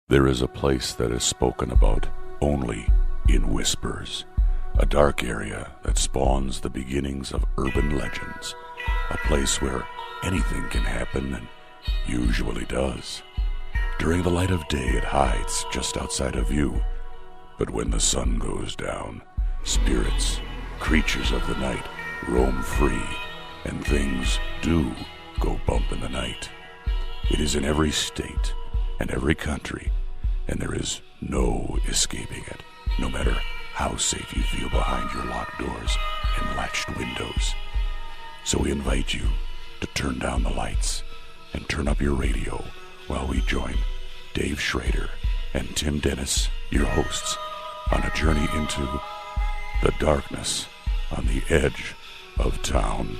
There is a place that is spoken about only in whispers, a dark area that spawns the beginnings of urban legends, a place where anything can happen and usually does. During the light of day, it hides just outside of view, but when the sun goes down, spirits, creatures of the night, roam free, and things do go bump in the night. It is in every state and every country, and there is no escaping it, no matter how safe you feel behind your locked doors and latched windows. So we invite you to turn down the lights and turn up your radio while we join Dave Schrader and Tim Dennis, your hosts, on a journey into the darkness on the edge of town.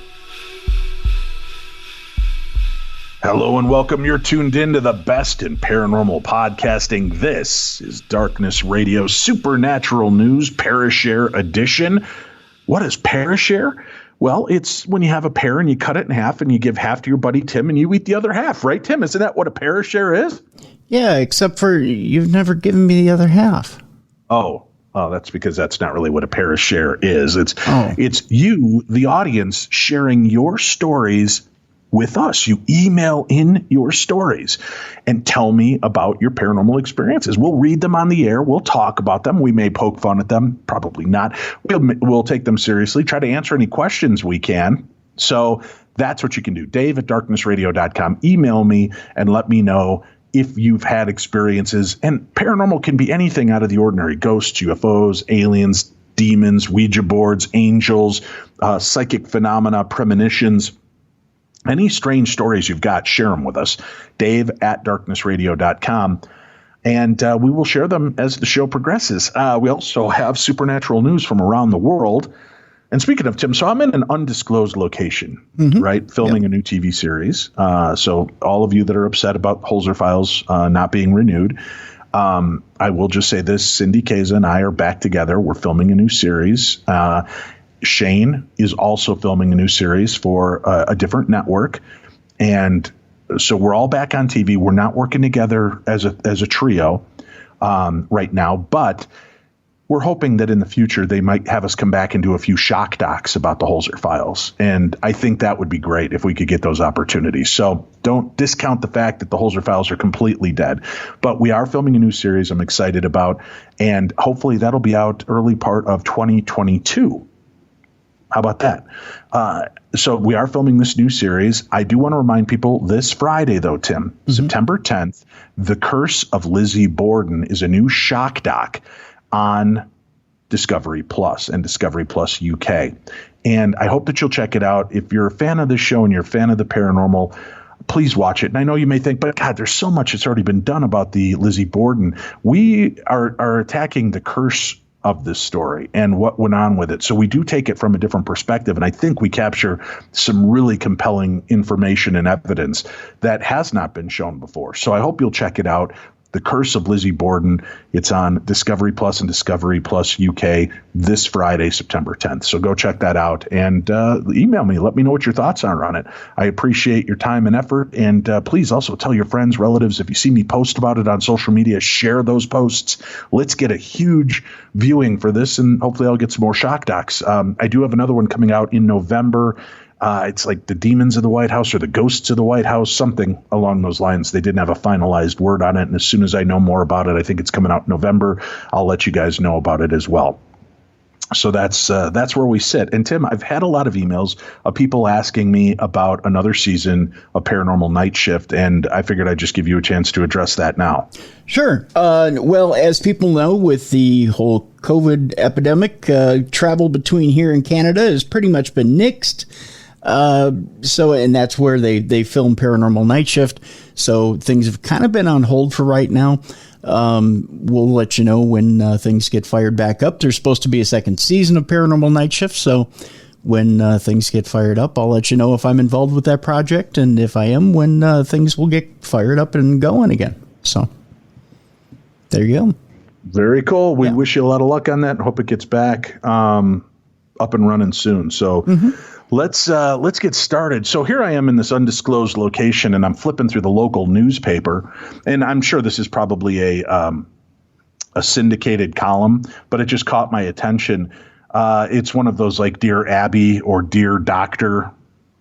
Hello and welcome. You're tuned in to the best in paranormal podcasting. This is Darkness Radio Supernatural News Parashare Edition. What is Parashare? Well, it's when you have a pear and you cut it in half and you give half to your buddy Tim and you eat the other half, right, Tim? Isn't that what a Parashare is? Yeah, except for you've never given me the other half. Oh, that's because that's not really what a Parashare is. It's you, the audience, sharing your stories with us. You email in your stories and tell me about your paranormal experiences. We'll read them on the air. We'll talk about them. We may poke fun at them. Probably not. We'll take them seriously, try to answer any questions we can. So that's what you can do. Dave@darknessradio.com. Email me and let me know if you've had experiences. And paranormal can be anything out of the ordinary. Ghosts, UFOs, aliens, demons, Ouija boards, angels, psychic phenomena, premonitions. Any strange stories you've got, share them with us. Dave@darknessradio.com. And we will share them as the show progresses. We also have supernatural news from around the world. And speaking of, Tim, so I'm in an undisclosed location, right? Filming a new TV series. So all of you that are upset about Holzer Files not being renewed, I will just say this. Cindy Keza and I are back together. We're filming a new series. Shane is also filming a new series for a different network. And so we're all back on TV. We're not working together as a trio right now, but we're hoping that in the future they might have us come back and do a few shock docs about the Holzer Files. And I think that would be great if we could get those opportunities. So don't discount the fact that the Holzer Files are completely dead. But we are filming a new series I'm excited about, and hopefully that'll be out early part of 2022. How about that? So we are filming this new series. I do want to remind people this Friday, though, Tim, September 10th, The Curse of Lizzie Borden is a new shock doc on Discovery Plus and Discovery Plus UK. And I hope that you'll check it out. If you're a fan of this show and you're a fan of the paranormal, please watch it. And I know you may think, but God, there's so much that's already been done about the Lizzie Borden. We are attacking the curse of this story and what went on with it. So we do take it from a different perspective. And I think we capture some really compelling information and evidence that has not been shown before. So I hope you'll check it out. The Curse of Lizzie Borden. It's on Discovery Plus and Discovery Plus UK this Friday, September 10th. So go check that out and email me. Let me know what your thoughts are on it. I appreciate your time and effort. And please also tell your friends, relatives, if you see me post about it on social media, share those posts. Let's get a huge viewing for this, and hopefully I'll get some more shock docs. I do have another one coming out in November. It's like the Demons of the White House or the Ghosts of the White House, something along those lines. They didn't have a finalized word on it. And as soon as I know more about it, I think it's coming out in November, I'll let you guys know about it as well. So that's where we sit. And Tim, I've had a lot of emails of people asking me about another season of Paranormal Night Shift, and I figured I'd just give you a chance to address that now. Sure. Well, as people know, with the whole COVID epidemic, travel between here and Canada has pretty much been nixed. And that's where they film Paranormal Night Shift. So things have kind of been on hold for right now. We'll let you know when things get fired back up. There's supposed to be a second season of Paranormal Night Shift. So when things get fired up, I'll let you know if I'm involved with that project. And if I am, when things will get fired up and going again. So there you go. Very cool. We wish you a lot of luck on that and hope it gets back up and running soon. So Let's get started. So here I am in this undisclosed location, and I'm flipping through the local newspaper, and I'm sure this is probably a syndicated column, but it just caught my attention. It's one of those like Dear Abby or Dear Doctor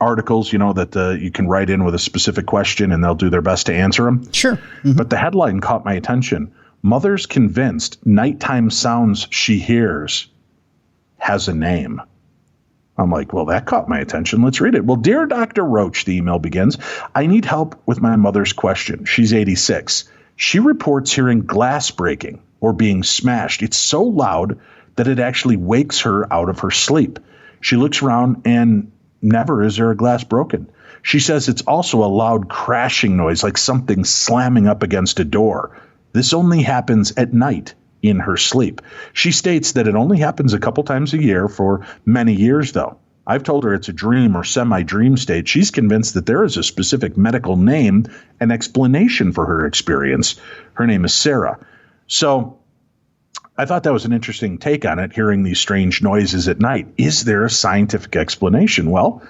articles, that you can write in with a specific question, and they'll do their best to answer them. Sure. Mm-hmm. But the headline caught my attention. Mother's convinced nighttime sounds she hears has a name. I'm like, well, that caught my attention. Let's read it. Well, Dear Dr. Roach, the email begins, I need help with my mother's question. She's 86. She reports hearing glass breaking or being smashed. It's so loud that it actually wakes her out of her sleep. She looks around and never is there a glass broken. She says it's also a loud crashing noise, like something slamming up against a door. This only happens at night in her sleep. She states that it only happens a couple times a year for many years, though. I've told her it's a dream or semi-dream state. She's convinced that there is a specific medical name and explanation for her experience. Her name is Sarah. So I thought that was an interesting take on it, hearing these strange noises at night. Is there a scientific explanation? Well,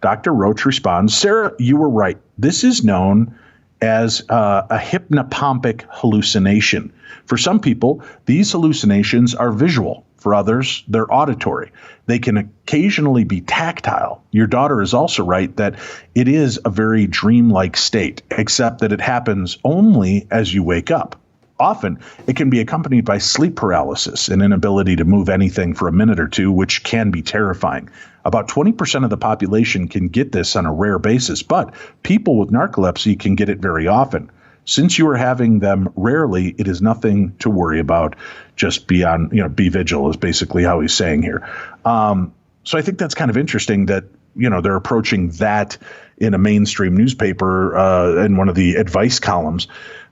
Dr. Roach responds, Sarah, you were right. This is known as a hypnopompic hallucination. For some people, these hallucinations are visual. For others, they're auditory. They can occasionally be tactile. Your daughter is also right that it is a very dreamlike state, except that it happens only as you wake up. Often, it can be accompanied by sleep paralysis, an inability to move anything for a minute or two, which can be terrifying. About 20% of the population can get this on a rare basis, but people with narcolepsy can get it very often. Since you are having them rarely, it is nothing to worry about. Just be vigilant is basically how he's saying here. So I think that's kind of interesting that, they're approaching that in a mainstream newspaper in one of the advice columns.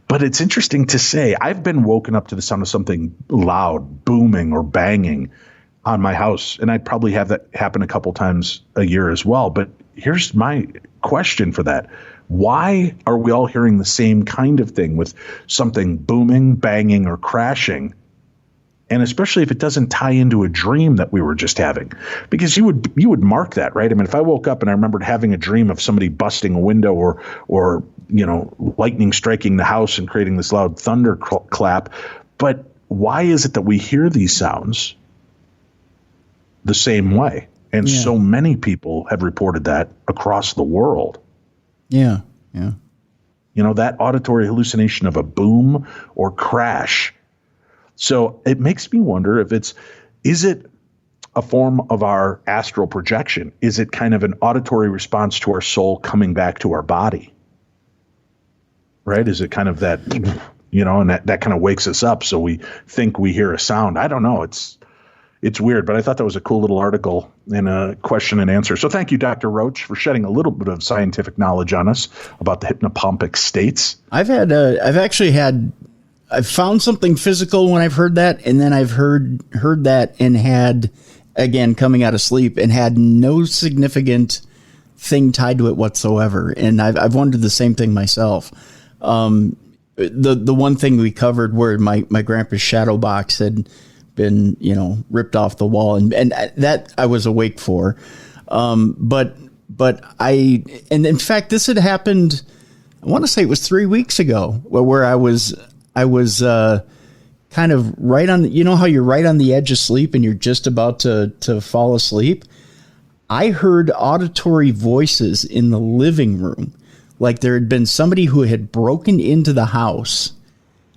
But it's interesting to say, I've been woken up to the sound of something loud, booming or banging on my house. And I'd probably have that happen a couple times a year as well. But here's my question for that. Why are we all hearing the same kind of thing with something booming, banging, or crashing? And especially if it doesn't tie into a dream that we were just having, because you would mark that, right? I mean, if I woke up and I remembered having a dream of somebody busting a window or lightning striking the house and creating this loud thunder clap. But why is it that we hear these sounds the same way? And so many people have reported that across the world. Yeah. That auditory hallucination of a boom or crash. So it makes me wonder if is it a form of our astral projection? Is it kind of an auditory response to our soul coming back to our body? Right? Is it kind of that, and that kind of wakes us up so we think we hear a sound? I don't know. It's weird, but I thought that was a cool little article and a question and answer. So thank you, Dr. Roach, for shedding a little bit of scientific knowledge on us about the hypnopompic states. I've found something physical when I've heard that, and then I've heard that and had, again, coming out of sleep and had no significant thing tied to it whatsoever. And I've wondered the same thing myself. The one thing we covered where my grandpa's shadow box had been, ripped off the wall, and that I was awake for. But in fact, this had happened, I want to say it was 3 weeks ago where I was kind of right on, how you're right on the edge of sleep and you're just about to fall asleep. I heard auditory voices in the living room. Like there had been somebody who had broken into the house,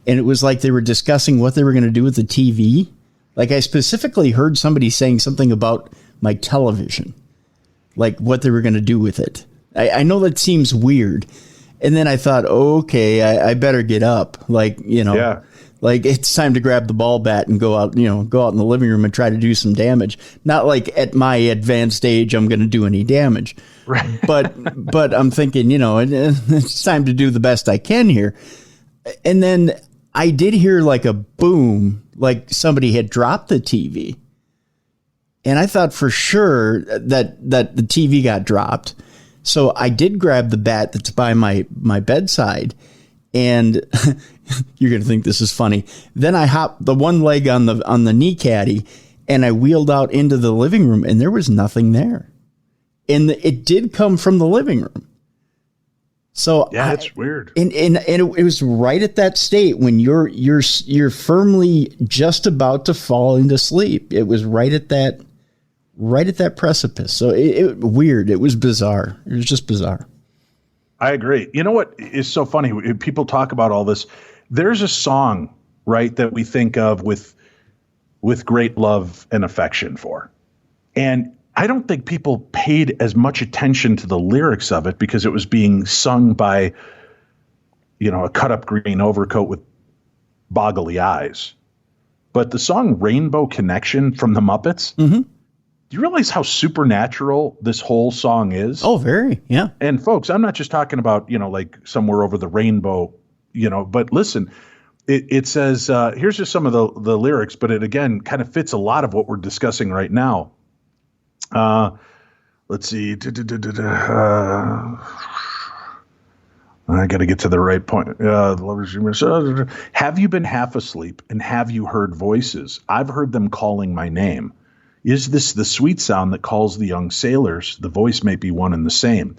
and it was like they were discussing what they were going to do with the TV. Like I specifically heard somebody saying something about my television, like what they were going to do with it. I know that seems weird. And then I thought, okay, I better get up. Like it's time to grab the ball bat and go out in the living room and try to do some damage. Not like at my advanced age, I'm going to do any damage. Right. But I'm thinking, it's time to do the best I can here. And then I did hear like a boom, like somebody had dropped the TV. And I thought for sure that the TV got dropped. So I did grab the bat that's by my bedside, and you're going to think this is funny. Then I hopped the one leg on the knee caddy, and I wheeled out into the living room, and there was nothing there. And it did come from the living room. So yeah, it's weird. And it was right at that state when you're firmly just about to fall into sleep. It was right at that precipice. So it weird. It was bizarre. It was just bizarre. I agree. You know what is so funny? People talk about all this. There's a song, right, that we think of with great love and affection for. And I don't think people paid as much attention to the lyrics of it because it was being sung by, a cut-up green overcoat with boggly eyes. But the song Rainbow Connection from the Muppets, do you realize how supernatural this whole song is? Oh, very, yeah. And folks, I'm not just talking about, like somewhere over the rainbow, but listen, it says, here's just some of the lyrics, but it again kind of fits a lot of what we're discussing right now. Let's see. I got to get to the right point. Have you been half asleep and have you heard voices? I've heard them calling my name. Is this the sweet sound that calls the young sailors? The voice may be one and the same.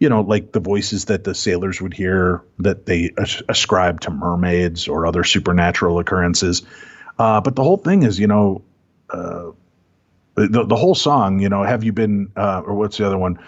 Like the voices that the sailors would hear that they ascribe to mermaids or other supernatural occurrences. But the whole thing is, the whole song, have you been, or what's the other one?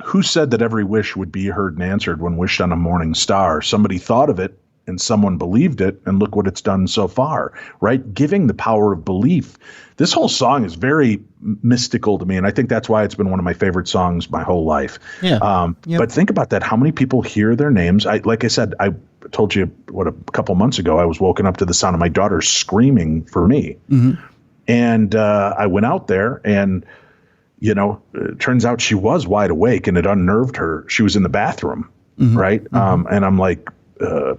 Who said that every wish would be heard and answered when wished on a morning star? Somebody thought of it and someone believed it, and look what it's done so far, right? Giving the power of belief. This whole song is very mystical to me, and I think that's why it's been one of my favorite songs my whole life. Yeah. Yep. But think about that. How many people hear their names? Like I said, I told you, a couple months ago, I was woken up to the sound of my daughter screaming for me. Mm-hmm. And I went out there and, it turns out she was wide awake and it unnerved her. She was in the bathroom, right? Mm-hmm. And I'm like,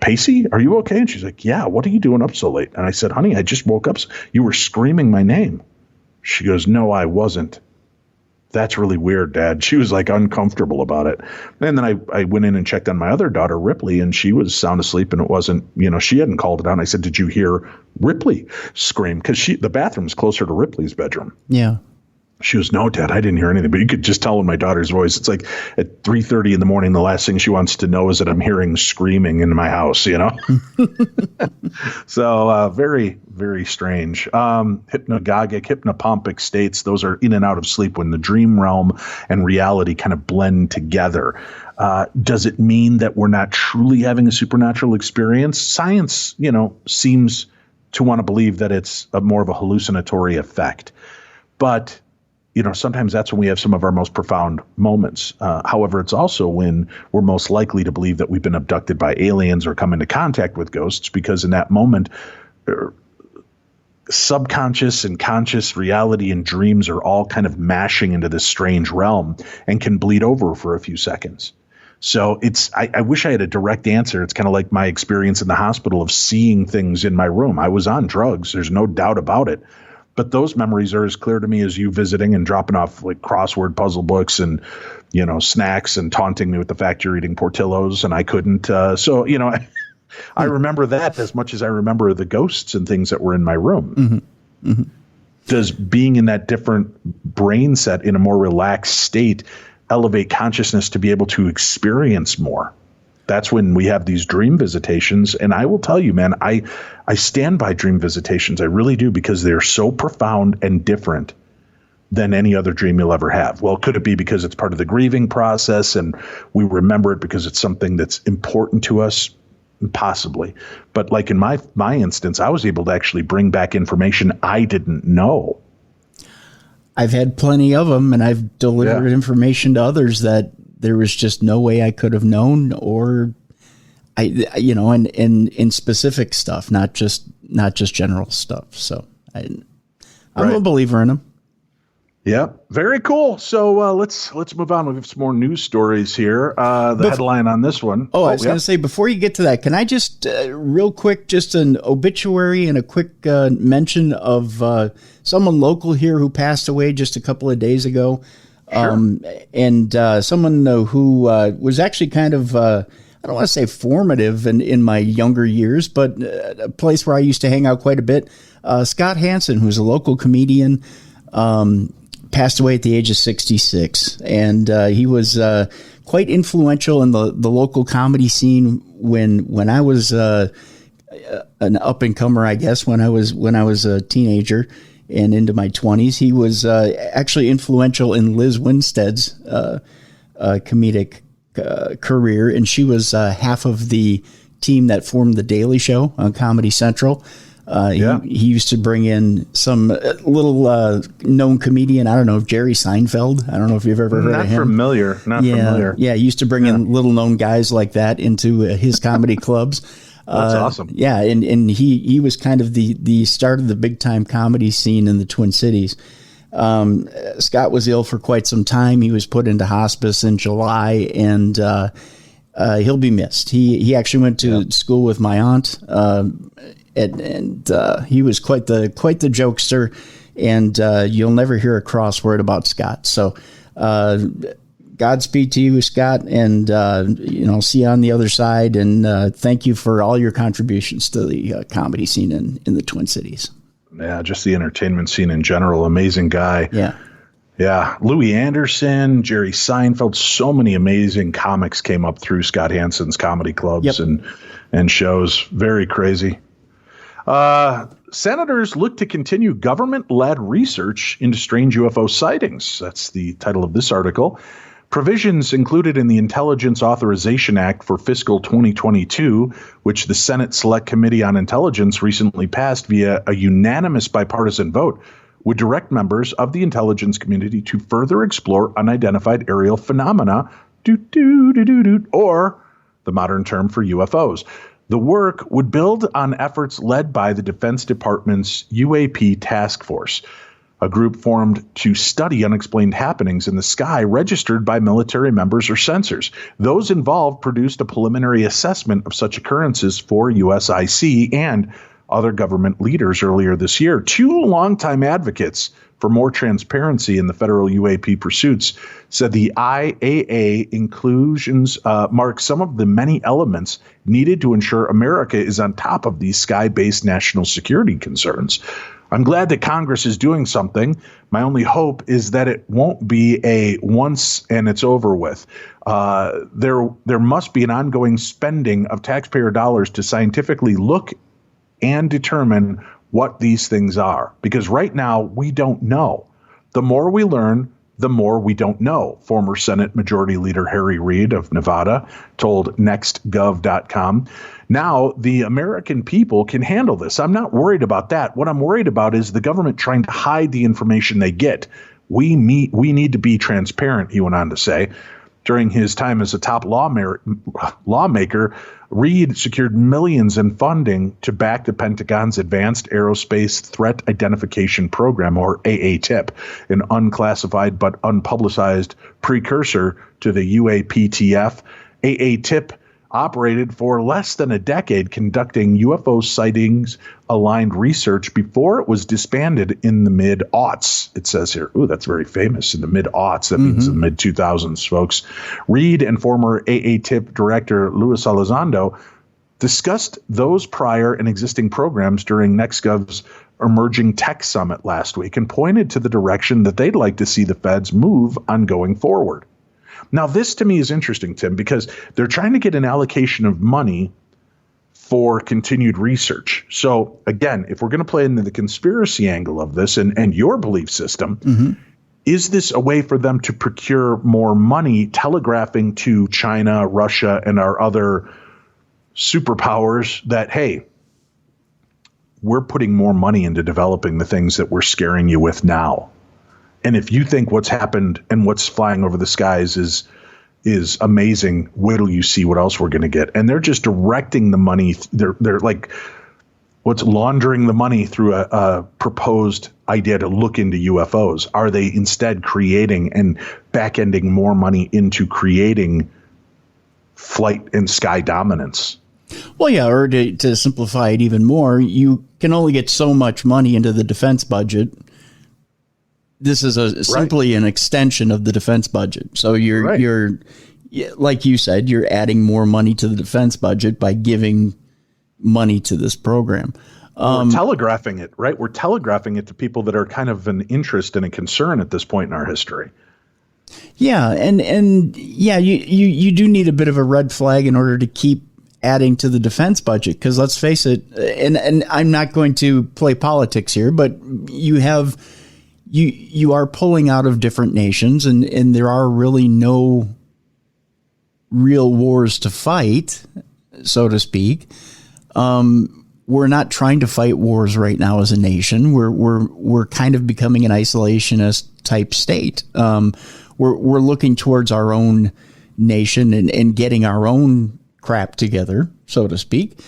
Pacey, are you okay? And she's like, yeah, what are you doing up so late? And I said, honey, I just woke up. You were screaming my name. She goes, no, I wasn't. That's really weird, Dad. She was like uncomfortable about it. And then I went in and checked on my other daughter, Ripley, and she was sound asleep and it wasn't, she hadn't called it out. And I said, did you hear Ripley scream? Because the bathroom's closer to Ripley's bedroom. Yeah. She goes, no, Dad, I didn't hear anything. But you could just tell in my daughter's voice. It's like at 3:30 in the morning, the last thing she wants to know is that I'm hearing screaming in my house, So very, very strange. Hypnagogic, hypnopompic states, those are in and out of sleep when the dream realm and reality kind of blend together. Does it mean that we're not truly having a supernatural experience? Science, seems to want to believe that it's more of a hallucinatory effect. But sometimes that's when we have some of our most profound moments. However, it's also when we're most likely to believe that we've been abducted by aliens or come into contact with ghosts, because in that moment, subconscious and conscious reality and dreams are all kind of mashing into this strange realm and can bleed over for a few seconds. So I wish I had a direct answer. It's kind of like my experience in the hospital of seeing things in my room. I was on drugs. There's no doubt about it. But those memories are as clear to me as you visiting and dropping off like crossword puzzle books and, snacks and taunting me with the fact you're eating Portillo's and I couldn't. I remember that as much as I remember the ghosts and things that were in my room. Mm-hmm. Mm-hmm. Does being in that different brain set in a more relaxed state elevate consciousness to be able to experience more? That's when we have these dream visitations. And I will tell you, man, I stand by dream visitations. I really do, because they're so profound and different than any other dream you'll ever have. Well, could it be because it's part of the grieving process and we remember it because it's something that's important to us? Possibly. But like in my instance, I was able to actually bring back information I didn't know. I've had plenty of them, and I've delivered information to others that there was just no way I could have known, or in specific stuff, not just general stuff. So I'm a believer in them. Yeah, very cool. So let's move on. We have some more news stories here. The headline on this one. I was going to say, before you get to that, can I just real quick, just an obituary and a quick mention of someone local here who passed away just a couple of days ago. Sure. And someone who was actually kind of, I don't want to say formative in my younger years, but a place where I used to hang out quite a bit. Scott Hansen, who's a local comedian, passed away at the age of 66, and he was quite influential in the local comedy scene when I was an up and comer, I guess, when I was a teenager and into my 20s. He was actually influential in Liz Winstead's comedic career, and she was half of the team that formed The Daily Show on Comedy Central. He used to bring in some little known comedian. I don't know if Jerry Seinfeld. I don't know if you've ever heard of him. Not familiar. Yeah, he used to bring in little known guys like that into his comedy clubs. That's awesome. Yeah, and he was kind of the start of the big time comedy scene in the Twin Cities. Scott was ill for quite some time. He was put into hospice in July, and he'll be missed. He actually went to school with my aunt, and he was quite the jokester, and you'll never hear a cross word about Scott. So Godspeed to you, Scott, and see you on the other side, and thank you for all your contributions to the comedy scene in the Twin Cities. Yeah, just the entertainment scene in general. Amazing guy. Yeah. Louis Anderson, Jerry Seinfeld, so many amazing comics came up through Scott Hansen's comedy clubs and shows. Very crazy. Senators look to continue government-led research into strange UFO sightings. That's the title of this article. Provisions included in the Intelligence Authorization Act for fiscal 2022, which the Senate Select Committee on Intelligence recently passed via a unanimous bipartisan vote, would direct members of the intelligence community to further explore unidentified aerial phenomena, or the modern term for UFOs. The work would build on efforts led by the Defense Department's UAP Task Force, a group formed to study unexplained happenings in the sky registered by military members or sensors. Those involved produced a preliminary assessment of such occurrences for USIC and other government leaders earlier this year. Two longtime advocates for more transparency in the federal UAP pursuits said the IAA inclusions mark some of the many elements needed to ensure America is on top of these sky-based national security concerns. I'm glad that Congress is doing something. My only hope is that it won't be a once and it's over with. There must be an ongoing spending of taxpayer dollars to scientifically look and determine what these things are. Because right now, we don't know. The more we learn, the more we don't know, former Senate Majority Leader Harry Reid of Nevada told nextgov.com. Now, the American people can handle this. I'm not worried about that. What I'm worried about is the government trying to hide the information they get. We need to be transparent, he went on to say. During his time as a top lawmaker, Reid secured millions in funding to back the Pentagon's Advanced Aerospace Threat Identification Program, or AATIP, an unclassified but unpublicized precursor to the UAPTF. AATIP operated for less than a decade, conducting UFO sightings-aligned research before it was disbanded in the mid-aughts. It says here, ooh, that's very famous, in the mid-aughts. That means the mid-2000s, folks. Reid and former AATIP director Luis Elizondo discussed those prior and existing programs during NextGov's Emerging Tech Summit last week and pointed to the direction that they'd like to see the feds move on going forward. Now, this to me is interesting, Tim, because they're trying to get an allocation of money for continued research. So, again, if we're going to play into the conspiracy angle of this and your belief system, is this a way for them to procure more money, telegraphing to China, Russia, and our other superpowers that, hey, we're putting more money into developing the things that we're scaring you with now? And if you think what's happened and what's flying over the skies is amazing, wait till you see what else we're going to get. And they're just directing the money. They're like laundering the money through a proposed idea to look into UFOs. Are they instead creating and back-ending more money into creating flight and sky dominance? Well, yeah, or to simplify it even more, you can only get so much money into the defense budget. This is simply an extension of the defense budget. So you're like you said, you're adding more money to the defense budget by giving money to this program. We're telegraphing it, right? We're telegraphing it to people that are kind of an interest and a concern at this point in our history. Yeah, and yeah, you do need a bit of a red flag in order to keep adding to the defense budget, because let's face it, and I'm not going to play politics here, but you are pulling out of different nations, and there are really no real wars to fight, so to speak. We're not trying to fight wars right now as a nation. We're kind of becoming an isolationist type state. We're looking towards our own nation and getting our own crap together, so to speak.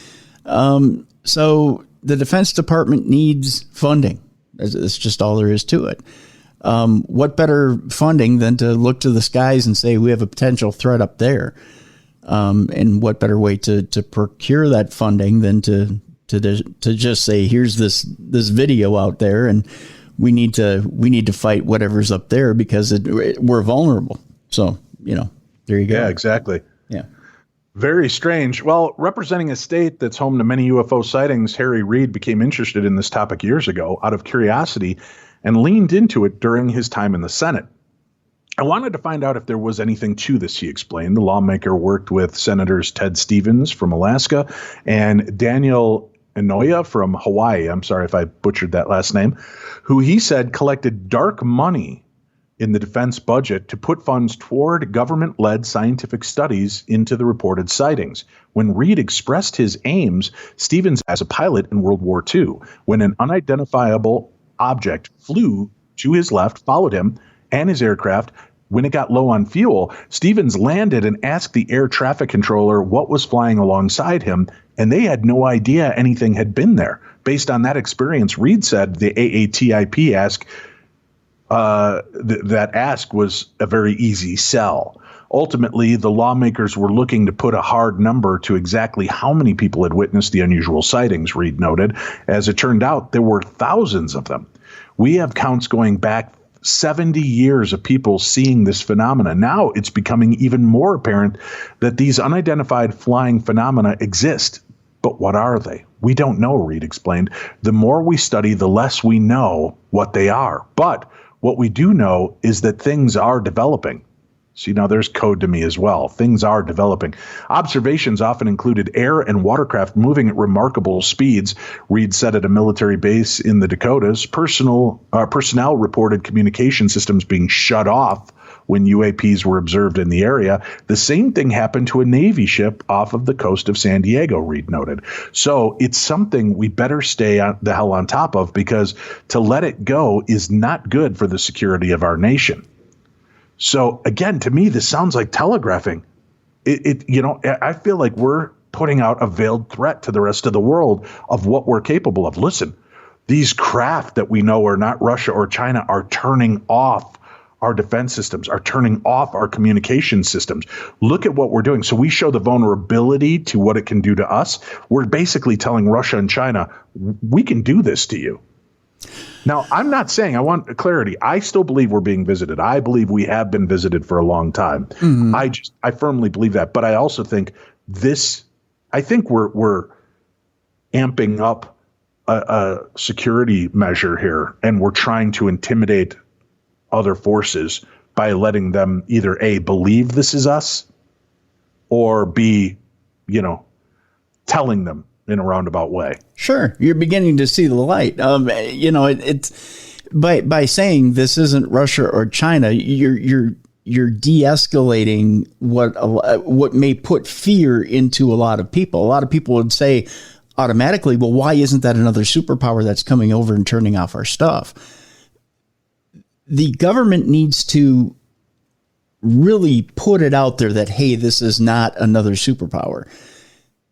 So the Defense Department needs funding. That's just all there is to it. What better funding than to look to the skies and say we have a potential threat up there? And what better way to procure that funding than to just say, here's this video out there, and we need to fight whatever's up there because we're vulnerable. So, there you go. Yeah, exactly. Yeah. Very strange. Well, representing a state that's home to many UFO sightings, Harry Reid became interested in this topic years ago out of curiosity and leaned into it during his time in the Senate. I wanted to find out if there was anything to this, he explained. The lawmaker worked with Senators Ted Stevens from Alaska and Daniel Inouye from Hawaii. I'm sorry if I butchered that last name, who he said collected dark money in the defense budget to put funds toward government-led scientific studies into the reported sightings. When Reid expressed his aims, Stevens, as a pilot in World War II, when an unidentifiable object flew to his left, followed him and his aircraft. When it got low on fuel, Stevens landed and asked the air traffic controller what was flying alongside him, and they had no idea anything had been there. Based on that experience, Reid said the AATIP that ask was a very easy sell. Ultimately, the lawmakers were looking to put a hard number to exactly how many people had witnessed the unusual sightings, Reid noted. As it turned out, there were thousands of them. We have counts going back 70 years of people seeing this phenomena. Now it's becoming even more apparent that these unidentified flying phenomena exist. But what are they? We don't know, Reid explained. The more we study, the less we know what they are. But what we do know is that things are developing. See, now there's code to me as well. Things are developing. Observations often included air and watercraft moving at remarkable speeds. Reid said at a military base in the Dakotas, personnel reported communication systems being shut off when UAPs were observed in the area. The same thing happened to a Navy ship off of the coast of San Diego, Reid noted. So it's something we better stay the hell on top of, because to let it go is not good for the security of our nation. So again, to me, this sounds like telegraphing. I feel like we're putting out a veiled threat to the rest of the world of what we're capable of. Listen, these craft that we know are not Russia or China are turning off our defense systems, are turning off our communication systems. Look at what we're doing. So we show the vulnerability to what it can do to us. We're basically telling Russia and China, we can do this to you. Now, I'm not saying, I want clarity. I still believe we're being visited. I believe we have been visited for a long time. Mm-hmm. I firmly believe that. But I also think we're amping up a security measure here, and we're trying to intimidate other forces by letting them either A, believe this is us, or B, telling them in a roundabout way. Sure. You're beginning to see the light. It's by saying this isn't Russia or China, you're de-escalating what may put fear into a lot of people. A lot of people would say automatically, well, why isn't that another superpower that's coming over and turning off our stuff? The government needs to really put it out there that, hey, this is not another superpower.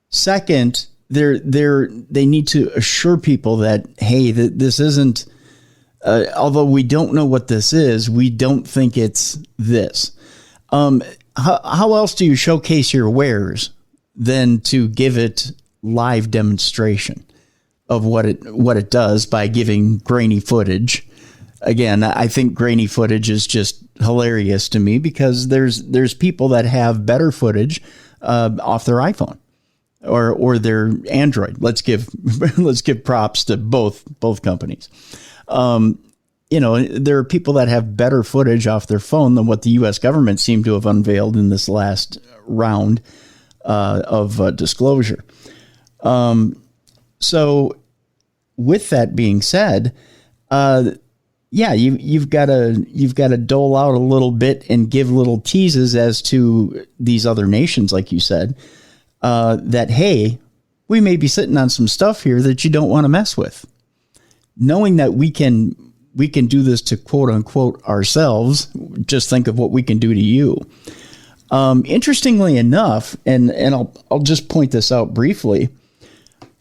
Second, they need to assure people that, hey, this isn't, although we don't know what this is, we don't think it's this. How else do you showcase your wares than to give it live demonstration of what it does by giving grainy footage? Again, I think grainy footage is just hilarious to me, because there's people that have better footage off their iPhone. or their Android. Let's give props to both companies. There are people that have better footage off their phone than what the U.S. government seemed to have unveiled in this last round of disclosure. So with that being said, you've got to dole out a little bit and give little teases as to these other nations, like you said, that, hey, we may be sitting on some stuff here that you don't want to mess with. Knowing that we can do this to quote unquote ourselves, just think of what we can do to you. Interestingly enough, and I'll just point this out briefly,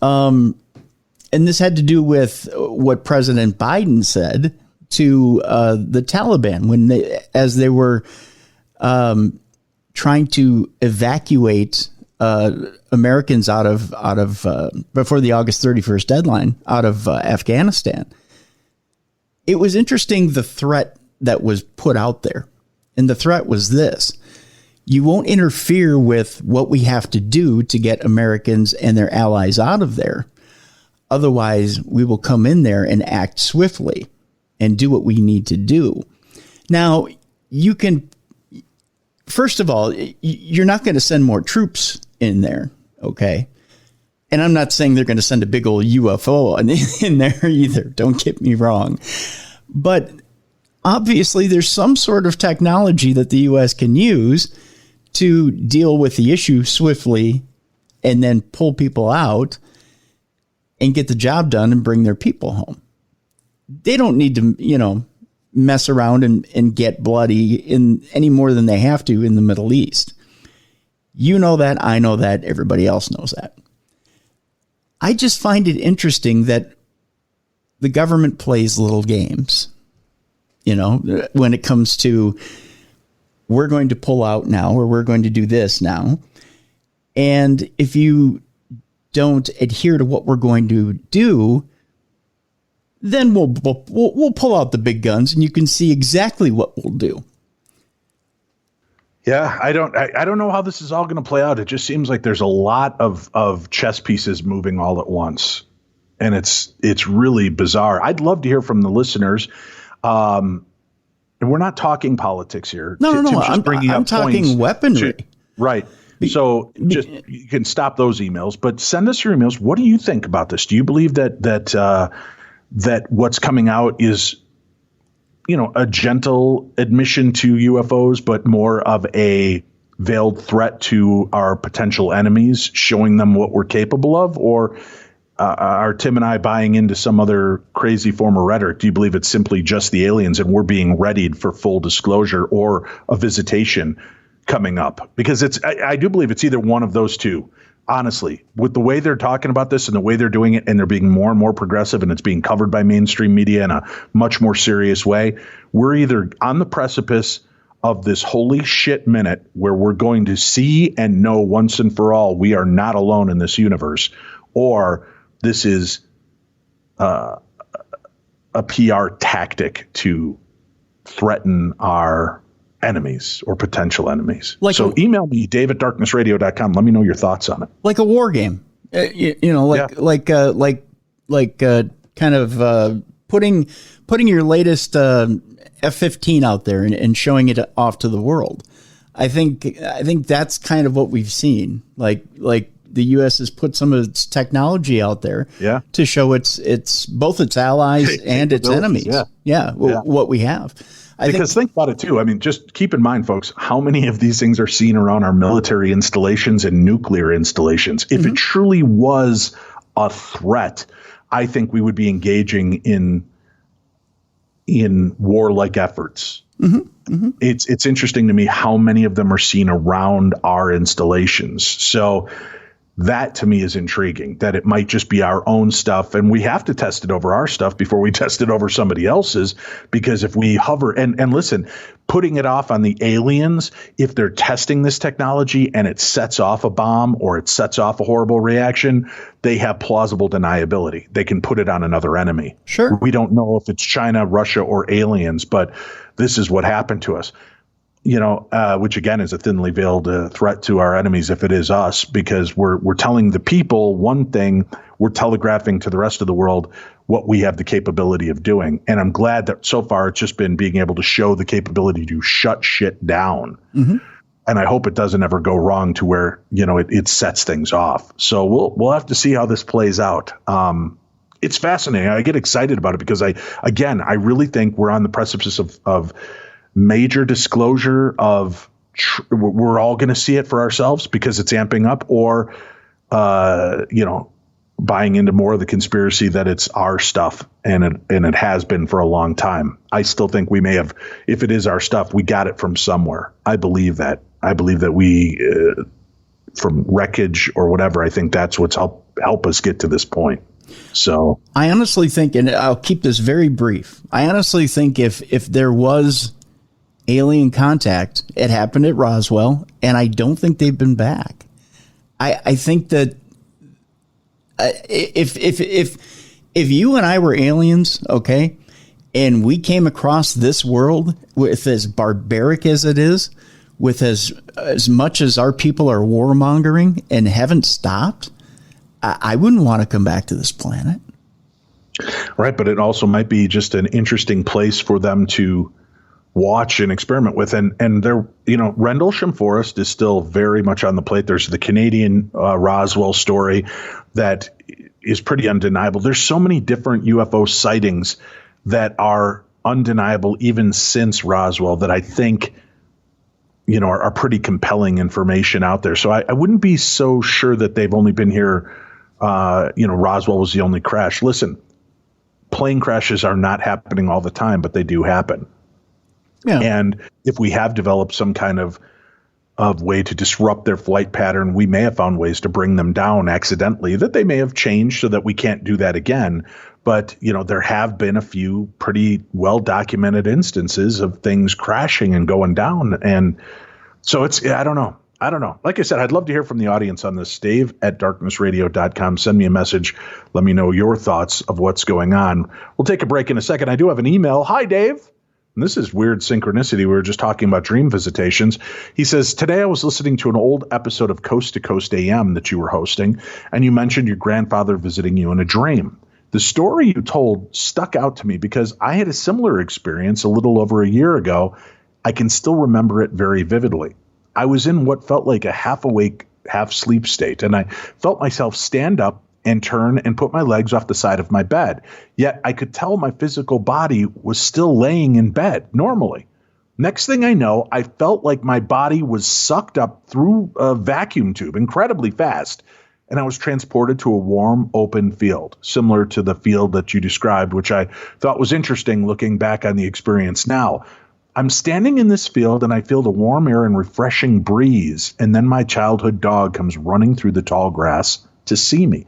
and this had to do with what President Biden said to the Taliban as they were trying to evacuate Americans out of before the August 31st deadline out of Afghanistan. It was interesting, the threat that was put out there, and the threat was this: you won't interfere with what we have to do to get Americans and their allies out of there. Otherwise, we will come in there and act swiftly and do what we need to do. Now, you can, first of all, you're not going to send more troops in there, okay? And I'm not saying they're going to send a big old UFO in there either. Don't get me wrong. But obviously, there's some sort of technology that the U.S. can use to deal with the issue swiftly and then pull people out and get the job done and bring their people home. They don't need to, mess around and get bloody in any more than they have to in the Middle East. You know that. I know that. Everybody else knows that. I just find it interesting that the government plays little games, when it comes to, we're going to pull out now, or we're going to do this now. And if you don't adhere to what we're going to do, then we'll pull out the big guns and you can see exactly what we'll do. Yeah, I don't know how this is all going to play out. It just seems like there's a lot of chess pieces moving all at once, and it's really bizarre. I'd love to hear from the listeners. And we're not talking politics here. No. I'm talking weaponry. Right. So just you can stop those emails, but send us your emails. What do you think about this? Do you believe that what's coming out is, a gentle admission to UFOs, but more of a veiled threat to our potential enemies, showing them what we're capable of? Or are Tim and I buying into some other crazy form of rhetoric? Do you believe it's simply just the aliens and we're being readied for full disclosure or a visitation coming up? Because I do believe it's either one of those two. Honestly, with the way they're talking about this and the way they're doing it, and they're being more and more progressive, and it's being covered by mainstream media in a much more serious way, we're either on the precipice of this holy shit minute where we're going to see and know once and for all we are not alone in this universe, or this is a PR tactic to threaten our enemies or potential enemies. Email me, dave@darknessradio.com. Let me know your thoughts on it. Like a war game, kind of putting your latest F-15 out there and showing it off to the world. I think that's kind of what we've seen. Like the U.S. has put some of its technology out there to show its both its allies and its enemies. What we have. Think about it, too. I mean, just keep in mind, folks, how many of these things are seen around our military installations and nuclear installations. If it truly was a threat, I think we would be engaging in warlike efforts. It's interesting to me how many of them are seen around our installations. So that to me is intriguing, that it might just be our own stuff, and we have to test it over our stuff before we test it over somebody else's, because if we hover and listen, putting it off on the aliens, if they're testing this technology and it sets off a bomb or it sets off a horrible reaction, they have plausible deniability. They can put it on another enemy. Sure. We don't know if it's China, Russia, or aliens, but this is what happened to us. which again is a thinly veiled threat to our enemies if it is us, because we're telling the people one thing, we're telegraphing to the rest of the world what we have the capability of doing. And I'm glad that so far it's just been being able to show the capability to shut shit down. Mm-hmm. And I hope it doesn't ever go wrong to where, it sets things off. So we'll have to see how this plays out. It's fascinating. I get excited about it because I really think we're on the precipice of major disclosure of we're all going to see it for ourselves because it's amping up, or buying into more of the conspiracy that it's our stuff, and it has been for a long time. I still think we may have, if it is our stuff, we got it from somewhere. I believe that we from wreckage or whatever. I think that's what's help us get to this point. So I honestly think, and I'll keep this very brief, I honestly think if there was alien contact, it happened at Roswell, and I don't think they've been back. I think that if you and I were aliens, okay, and we came across this world with as barbaric as it is, with as much as our people are warmongering and haven't stopped, I wouldn't want to come back to this planet. Right, but it also might be just an interesting place for them to watch and experiment with. And there, Rendlesham Forest is still very much on the plate. There's the Canadian Roswell story that is pretty undeniable. There's so many different UFO sightings that are undeniable even since Roswell that I think, are pretty compelling information out there. So I wouldn't be so sure that they've only been here. Roswell was the only crash. Listen, plane crashes are not happening all the time, but they do happen. Yeah. And if we have developed some kind of way to disrupt their flight pattern, we may have found ways to bring them down accidentally that they may have changed so that we can't do that again. But, there have been a few pretty well-documented instances of things crashing and going down. And so I don't know. Like I said, I'd love to hear from the audience on this. Dave at darknessradio.com. Send me a message. Let me know your thoughts of what's going on. We'll take a break in a second. I do have an email. Hi, Dave. And this is weird synchronicity. We were just talking about dream visitations. He says, today I was listening to an old episode of Coast to Coast AM that you were hosting, and you mentioned your grandfather visiting you in a dream. The story you told stuck out to me because I had a similar experience a little over a year ago. I can still remember it very vividly. I was in what felt like a half awake, half sleep state, and I felt myself stand up and turn and put my legs off the side of my bed. Yet I could tell my physical body was still laying in bed normally. Next thing I know, I felt like my body was sucked up through a vacuum tube incredibly fast, and I was transported to a warm, open field, similar to the field that you described, which I thought was interesting looking back on the experience now. I'm standing in this field and I feel the warm air and refreshing breeze, and then my childhood dog comes running through the tall grass to see me.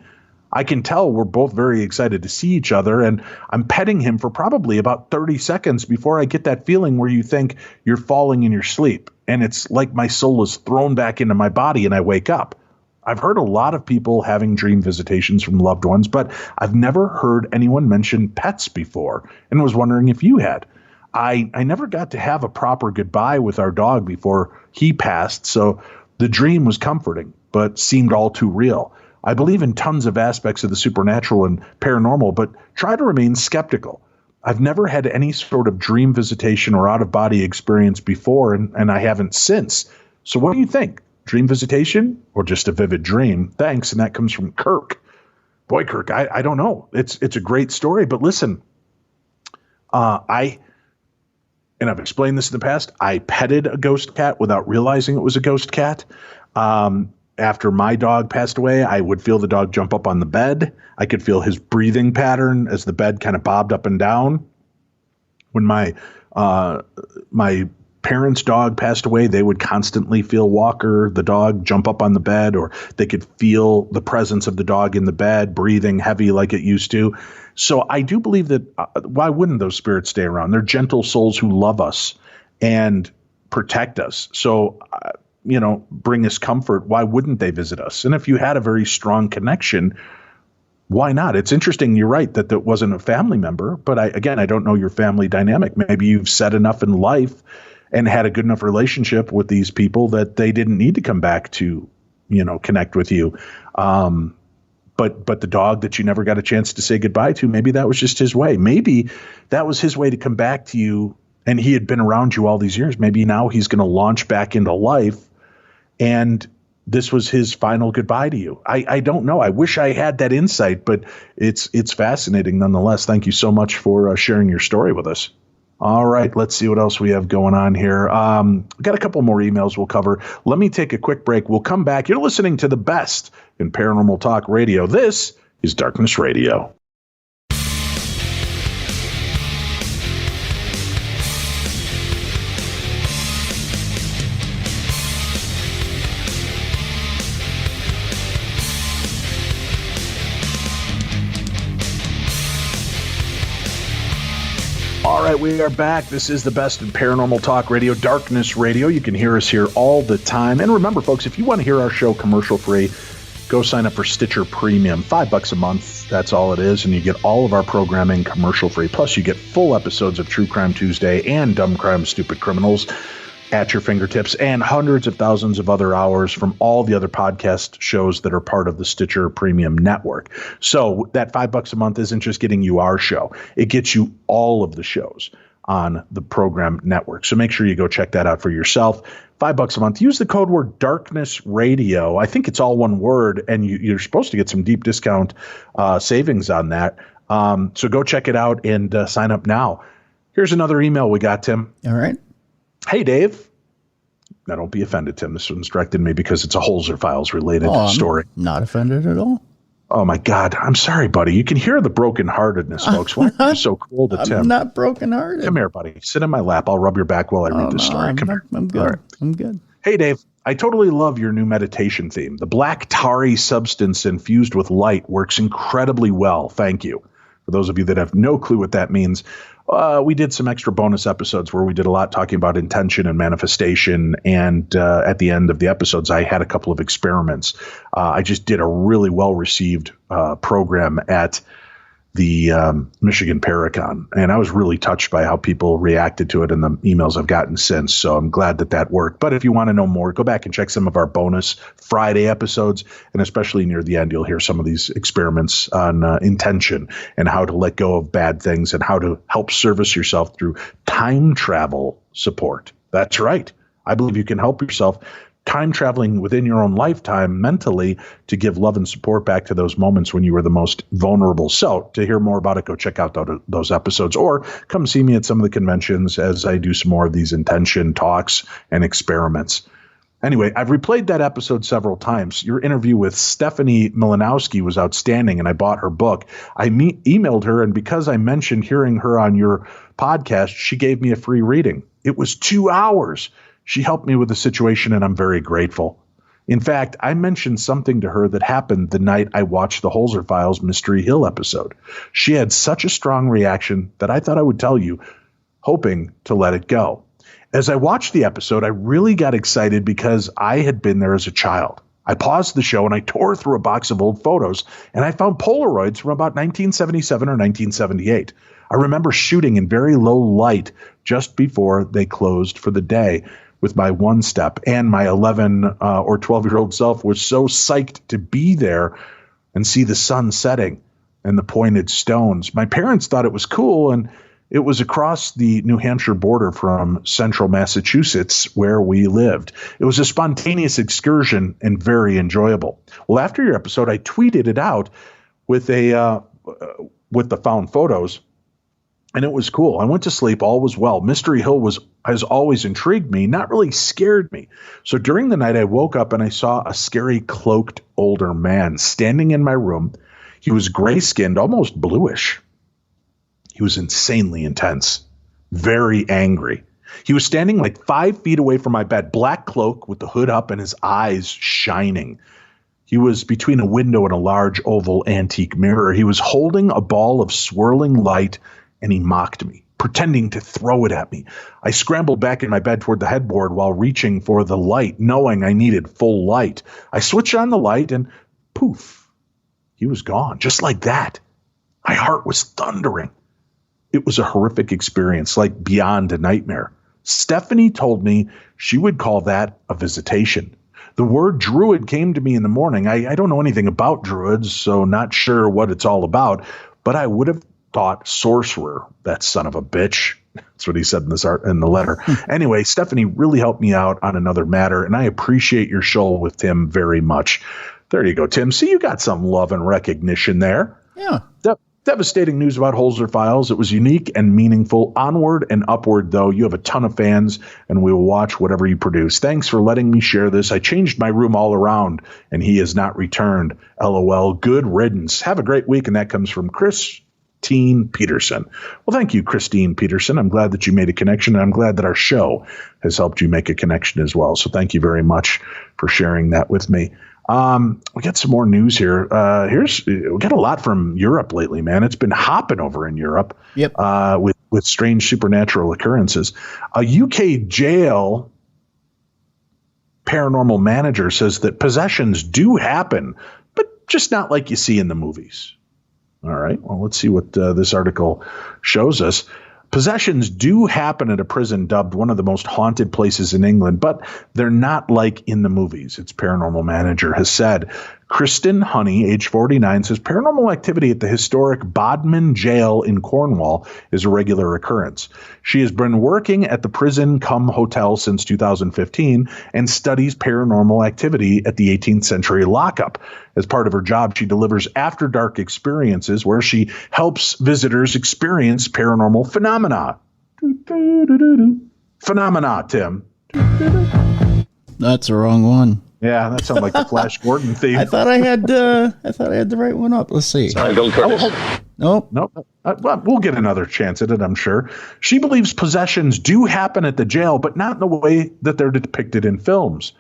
I can tell we're both very excited to see each other, and I'm petting him for probably about 30 seconds before I get that feeling where you think you're falling in your sleep, and it's like my soul is thrown back into my body and I wake up. I've heard a lot of people having dream visitations from loved ones, but I've never heard anyone mention pets before, and was wondering if you had. I never got to have a proper goodbye with our dog before he passed, so the dream was comforting, but seemed all too real. I believe in tons of aspects of the supernatural and paranormal, but try to remain skeptical. I've never had any sort of dream visitation or out-of-body experience before, and I haven't since. So what do you think? Dream visitation or just a vivid dream? Thanks, and that comes from Kirk. Boy, Kirk, I don't know. It's a great story, but listen, and I've explained this in the past, I petted a ghost cat without realizing it was a ghost cat. After my dog passed away, I would feel the dog jump up on the bed. I could feel his breathing pattern as the bed kind of bobbed up and down. When my parents' dog passed away, they would constantly feel Walker, the dog, jump up on the bed, or they could feel the presence of the dog in the bed, breathing heavy like it used to. So I do believe that why wouldn't those spirits stay around? They're gentle souls who love us and protect us. So bring us comfort. Why wouldn't they visit us? And if you had a very strong connection, why not? It's interesting. You're right that wasn't a family member, but I don't know your family dynamic. Maybe you've said enough in life and had a good enough relationship with these people that they didn't need to come back to, connect with you. But the dog that you never got a chance to say goodbye to, maybe that was just his way. Maybe that was his way to come back to you, and he had been around you all these years. Maybe now he's going to launch back into life, and this was his final goodbye to you. I don't know. I wish I had that insight, but it's fascinating nonetheless. Thank you so much for sharing your story with us. All right, let's see what else we have going on here. Got a couple more emails we'll cover. Let me take a quick break. We'll come back. You're listening to the best in paranormal talk radio. This is Darkness Radio. All right, we are back. This is the best in paranormal talk radio, Darkness Radio. You can hear us here all the time. And remember, folks, if you want to hear our show commercial free, go sign up for Stitcher Premium. $5 a month. That's all it is. And you get all of our programming commercial free. Plus, you get full episodes of True Crime Tuesday and Dumb Crime Stupid Criminals at your fingertips, and hundreds of thousands of other hours from all the other podcast shows that are part of the Stitcher Premium network. So that $5 a month isn't just getting you our show. It gets you all of the shows on the program network. So make sure you go check that out for yourself. $5 a month. Use the code word Darkness Radio. I think it's all one word, and you're supposed to get some deep discount savings on that. So go check it out and sign up now. Here's another email we got, Tim. All right. Hey, Dave. Now, don't be offended, Tim. This one's directed to me because it's a Holzer Files related story. I'm not offended at all. Oh, my God. I'm sorry, buddy. You can hear the brokenheartedness, folks. Why are you so cool to Tim? I'm not brokenhearted. Come here, buddy. Sit in my lap. I'll rub your back while I read this story. Come here. I'm good. All right. I'm good. Hey, Dave. I totally love your new meditation theme. The black tarry substance infused with light works incredibly well. Thank you. For those of you that have no clue what that means, we did some extra bonus episodes where we did a lot talking about intention and manifestation. And at the end of the episodes, I had a couple of experiments. I just did a really well-received program at the Michigan Paracon. And I was really touched by how people reacted to it in the emails I've gotten since. So I'm glad that worked. But if you want to know more, go back and check some of our bonus Friday episodes. And especially near the end, you'll hear some of these experiments on intention and how to let go of bad things and how to help service yourself through time travel support. That's right. I believe you can help yourself time traveling within your own lifetime mentally to give love and support back to those moments when you were the most vulnerable. So to hear more about it, go check out those episodes or come see me at some of the conventions as I do some more of these intention talks and experiments. Anyway, I've replayed that episode several times. Your interview with Stephanie Milanowski was outstanding, and I bought her book. I emailed her, and because I mentioned hearing her on your podcast, she gave me a free reading. It was 2 hours. She helped me with the situation, and I'm very grateful. In fact, I mentioned something to her that happened the night I watched the Holzer Files Mystery Hill episode. She had such a strong reaction that I thought I would tell you, hoping to let it go. As I watched the episode, I really got excited because I had been there as a child. I paused the show and I tore through a box of old photos, and I found Polaroids from about 1977 or 1978. I remember shooting in very low light just before they closed for the day with my one step, and my 11 or 12-year-old self was so psyched to be there and see the sun setting and the pointed stones. My parents thought it was cool, and it was across the New Hampshire border from central Massachusetts where we lived. It was a spontaneous excursion and very enjoyable. Well, after your episode, I tweeted it out with the found photos, and it was cool. I went to sleep. All was well. Mystery Hill has always intrigued me, not really scared me. So during the night, I woke up and I saw a scary, cloaked older man standing in my room. He was gray-skinned, almost bluish. He was insanely intense, very angry. He was standing like 5 feet away from my bed, black cloak with the hood up and his eyes shining. He was between a window and a large oval antique mirror. He was holding a ball of swirling light, and he mocked me, pretending to throw it at me. I scrambled back in my bed toward the headboard while reaching for the light, knowing I needed full light. I switched on the light and poof, he was gone, just like that. My heart was thundering. It was a horrific experience, like beyond a nightmare. Stephanie told me she would call that a visitation. The word druid came to me in the morning. I don't know anything about druids, so not sure what it's all about, but I would have thought sorcerer, that son of a bitch. That's what he said in the letter. Anyway, Stephanie really helped me out on another matter, and I appreciate your show with Tim very much. There you go, Tim. See, you got some love and recognition there. Yeah. Devastating news about Holzer Files. It was unique and meaningful. Onward and upward, though. You have a ton of fans, and we will watch whatever you produce. Thanks for letting me share this. I changed my room all around, and he has not returned. LOL. Good riddance. Have a great week, and that comes from Christine Peterson. Well, thank you, Christine Peterson. I'm glad that you made a connection, and I'm glad that our show has helped you make a connection as well. So thank you very much for sharing that with me. We got some more news here. We got a lot from Europe lately, man. It's been hopping over in Europe. Yep. With strange supernatural occurrences. A UK jail paranormal manager says that possessions do happen, but just not like you see in the movies. All right. Well, let's see what this article shows us. Possessions do happen at a prison dubbed one of the most haunted places in England, but they're not like in the movies, its paranormal manager has said. Kristen Honey, age 49, says paranormal activity at the historic Bodmin Jail in Cornwall is a regular occurrence. She has been working at the prison cum hotel since 2015 and studies paranormal activity at the 18th century lockup. As part of her job, she delivers after-dark experiences where she helps visitors experience paranormal phenomena. Phenomena, Tim. That's the wrong one. Yeah, that sounds like the Flash Gordon theme. I thought I had the right one up. Let's see. Nope. Well, we'll get another chance at it, I'm sure. She believes possessions do happen at the jail, but not in the way that they're depicted in films.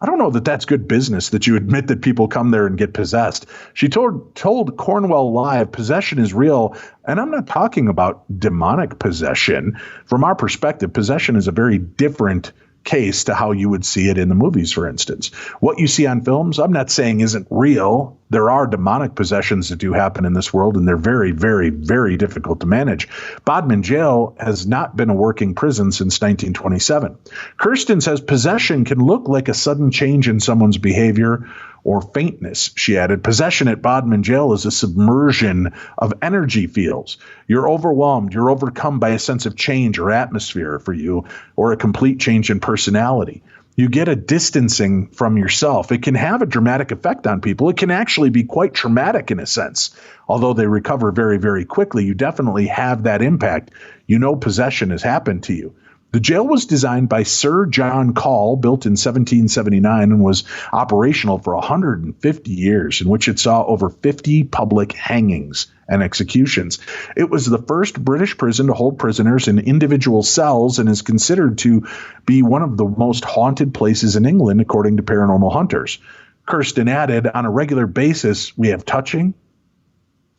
I don't know that that's good business that you admit that people come there and get possessed. She told Cornwell Live, possession is real, and I'm not talking about demonic possession. From our perspective, possession is a very different case to how you would see it in the movies, for instance. What you see on films, I'm not saying isn't real. There are demonic possessions that do happen in this world, and they're very, very, very difficult to manage. Bodmin Jail has not been a working prison since 1927. Kirsten says possession can look like a sudden change in someone's behavior or faintness. She added, possession at Bodmin Jail is a submersion of energy fields. You're overwhelmed. You're overcome by a sense of change or atmosphere for you, or a complete change in personality. You get a distancing from yourself. It can have a dramatic effect on people. It can actually be quite traumatic in a sense. Although they recover very, very quickly, you definitely have that impact. You know possession has happened to you. The jail was designed by Sir John Call, built in 1779, and was operational for 150 years, in which it saw over 50 public hangings and executions. It was the first British prison to hold prisoners in individual cells and is considered to be one of the most haunted places in England, according to paranormal hunters. Kirsten added, on a regular basis, we have touching,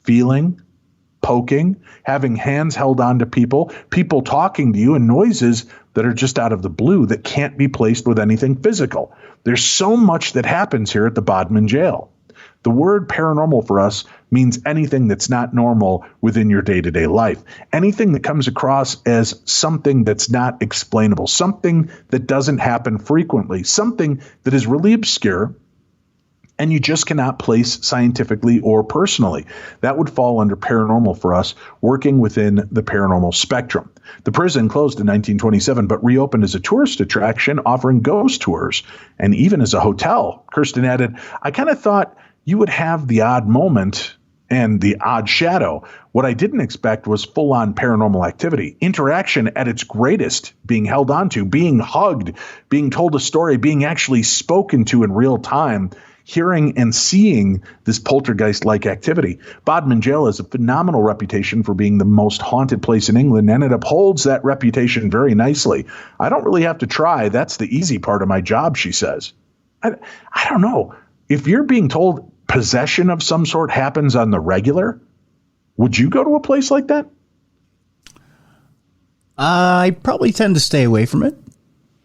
feeling, poking, having hands held onto people talking to you, and noises that are just out of the blue that can't be placed with anything physical. There's so much that happens here at the Bodmin Jail. The word paranormal for us means anything that's not normal within your day-to-day life. Anything that comes across as something that's not explainable, something that doesn't happen frequently, something that is really obscure, and you just cannot place scientifically or personally. That would fall under paranormal for us, working within the paranormal spectrum. The prison closed in 1927, but reopened as a tourist attraction, offering ghost tours, and even as a hotel. Kirsten added, I kind of thought you would have the odd moment and the odd shadow. What I didn't expect was full-on paranormal activity, interaction at its greatest, being held onto, being hugged, being told a story, being actually spoken to in real time, hearing and seeing this poltergeist-like activity. Bodmin Jail has a phenomenal reputation for being the most haunted place in England, and it upholds that reputation very nicely. I don't really have to try. That's the easy part of my job, she says. I don't know. If you're being told possession of some sort happens on the regular, would you go to a place like that? I probably tend to stay away from it.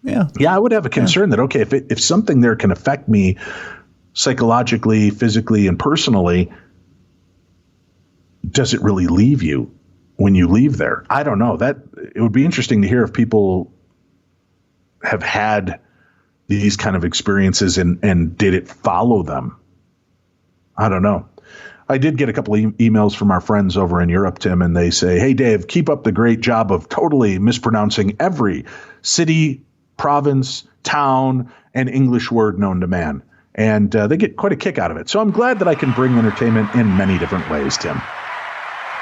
Yeah. Yeah, I would have a concern that, okay, if something there can affect me psychologically, physically, and personally, does it really leave you when you leave there? I don't know. That it would be interesting to hear if people have had these kind of experiences, and did it follow them? I don't know. I did get a couple of emails from our friends over in Europe, Tim, and they say, hey, Dave, keep up the great job of totally mispronouncing every city, province, town, and English word known to man. And they get quite a kick out of it. So I'm glad that I can bring entertainment in many different ways, Tim.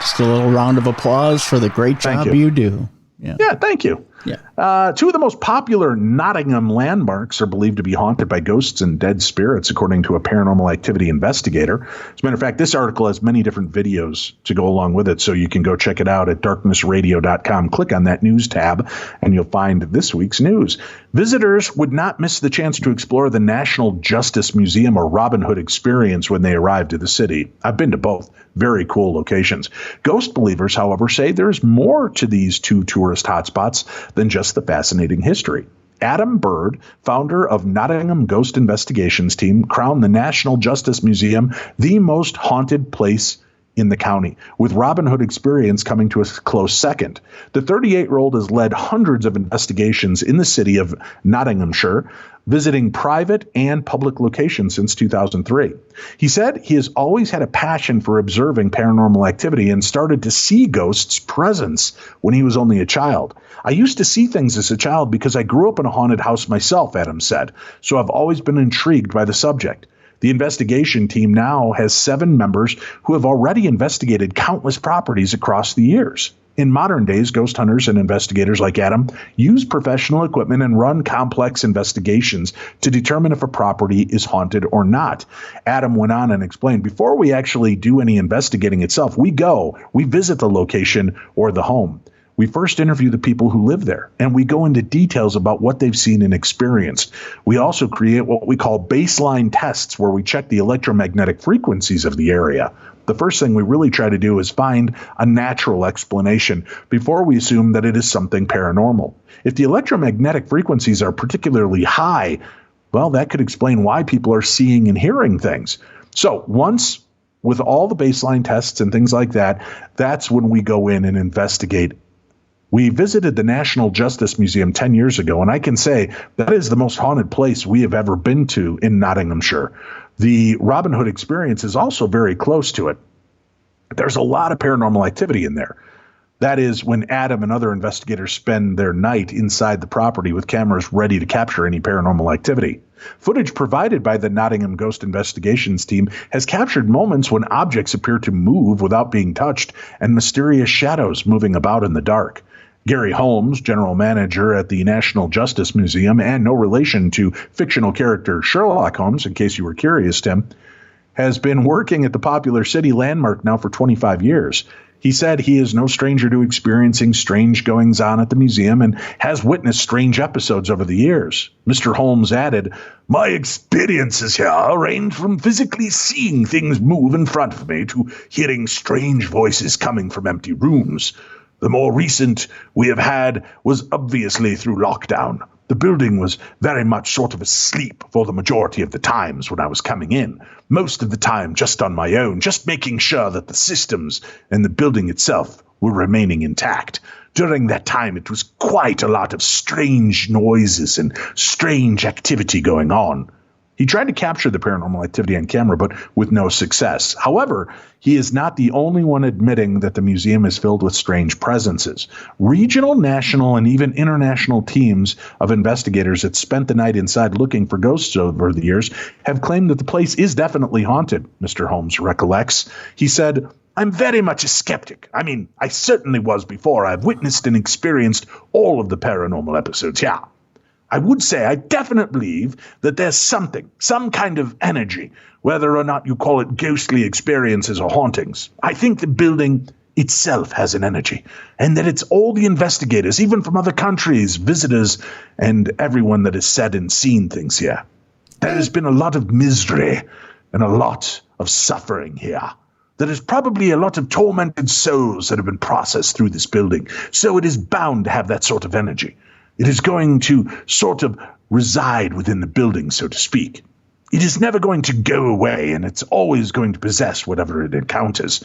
Just a little round of applause for the great job you do. Yeah, thank you. Yeah. Two of the most popular Nottingham landmarks are believed to be haunted by ghosts and dead spirits, according to a paranormal activity investigator. As a matter of fact, this article has many different videos to go along with it, so you can go check it out at darknessradio.com. Click on that news tab, and you'll find this week's news. Visitors would not miss the chance to explore the National Justice Museum or Robin Hood experience when they arrive to the city. I've been to both. Very cool locations. Ghost believers, however, say there's more to these two tourist hotspots than just the fascinating history. Adam Bird, founder of Nottingham Ghost Investigations Team, crowned the National Justice Museum the most haunted place in the county, with Robin Hood experience coming to a close second. The 38-year-old has led hundreds of investigations in the city of Nottinghamshire, visiting private and public locations since 2003. He said he has always had a passion for observing paranormal activity and started to see ghosts' presence when he was only a child. I used to see things as a child because I grew up in a haunted house myself, Adam said, so I've always been intrigued by the subject. The investigation team now has 7 members who have already investigated countless properties across the years. In modern days, ghost hunters and investigators like Adam use professional equipment and run complex investigations to determine if a property is haunted or not. Adam went on and explained, before we actually do any investigating itself, we visit the location or the home. We first interview the people who live there, and we go into details about what they've seen and experienced. We also create what we call baseline tests, where we check the electromagnetic frequencies of the area. The first thing we really try to do is find a natural explanation before we assume that it is something paranormal. If the electromagnetic frequencies are particularly high, well, that could explain why people are seeing and hearing things. So once with all the baseline tests and things like that, that's when we go in and investigate. We visited the National Justice Museum 10 years ago, and I can say that is the most haunted place we have ever been to in Nottinghamshire. The Robin Hood experience is also very close to it. There's a lot of paranormal activity in there. That is when Adam and other investigators spend their night inside the property with cameras ready to capture any paranormal activity. Footage provided by the Nottingham Ghost Investigations Team has captured moments when objects appear to move without being touched and mysterious shadows moving about in the dark. Gary Holmes, general manager at the National Justice Museum, and no relation to fictional character Sherlock Holmes, in case you were curious, Tim, has been working at the popular city landmark now for 25 years. He said he is no stranger to experiencing strange goings-on at the museum and has witnessed strange episodes over the years. Mr. Holmes added, "My experiences here range from physically seeing things move in front of me to hearing strange voices coming from empty rooms. The more recent we have had was obviously through lockdown. The building was very much sort of asleep for the majority of the times when I was coming in. Most of the time just on my own, just making sure that the systems and the building itself were remaining intact. During that time, it was quite a lot of strange noises and strange activity going on." He tried to capture the paranormal activity on camera, but with no success. However, he is not the only one admitting that the museum is filled with strange presences. Regional, national, and even international teams of investigators that spent the night inside looking for ghosts over the years have claimed that the place is definitely haunted, Mr. Holmes recollects. He said, "I'm very much a skeptic. I mean, I certainly was before. I've witnessed and experienced all of the paranormal episodes, yeah. I would say I definitely believe that there's something, some kind of energy, whether or not you call it ghostly experiences or hauntings. I think the building itself has an energy, and that it's all the investigators, even from other countries, visitors, and everyone that has said and seen things here. There has been a lot of misery and a lot of suffering here. There is probably a lot of tormented souls that have been processed through this building, so it is bound to have that sort of energy. It is going to sort of reside within the building, so to speak. It is never going to go away, and it's always going to possess whatever it encounters.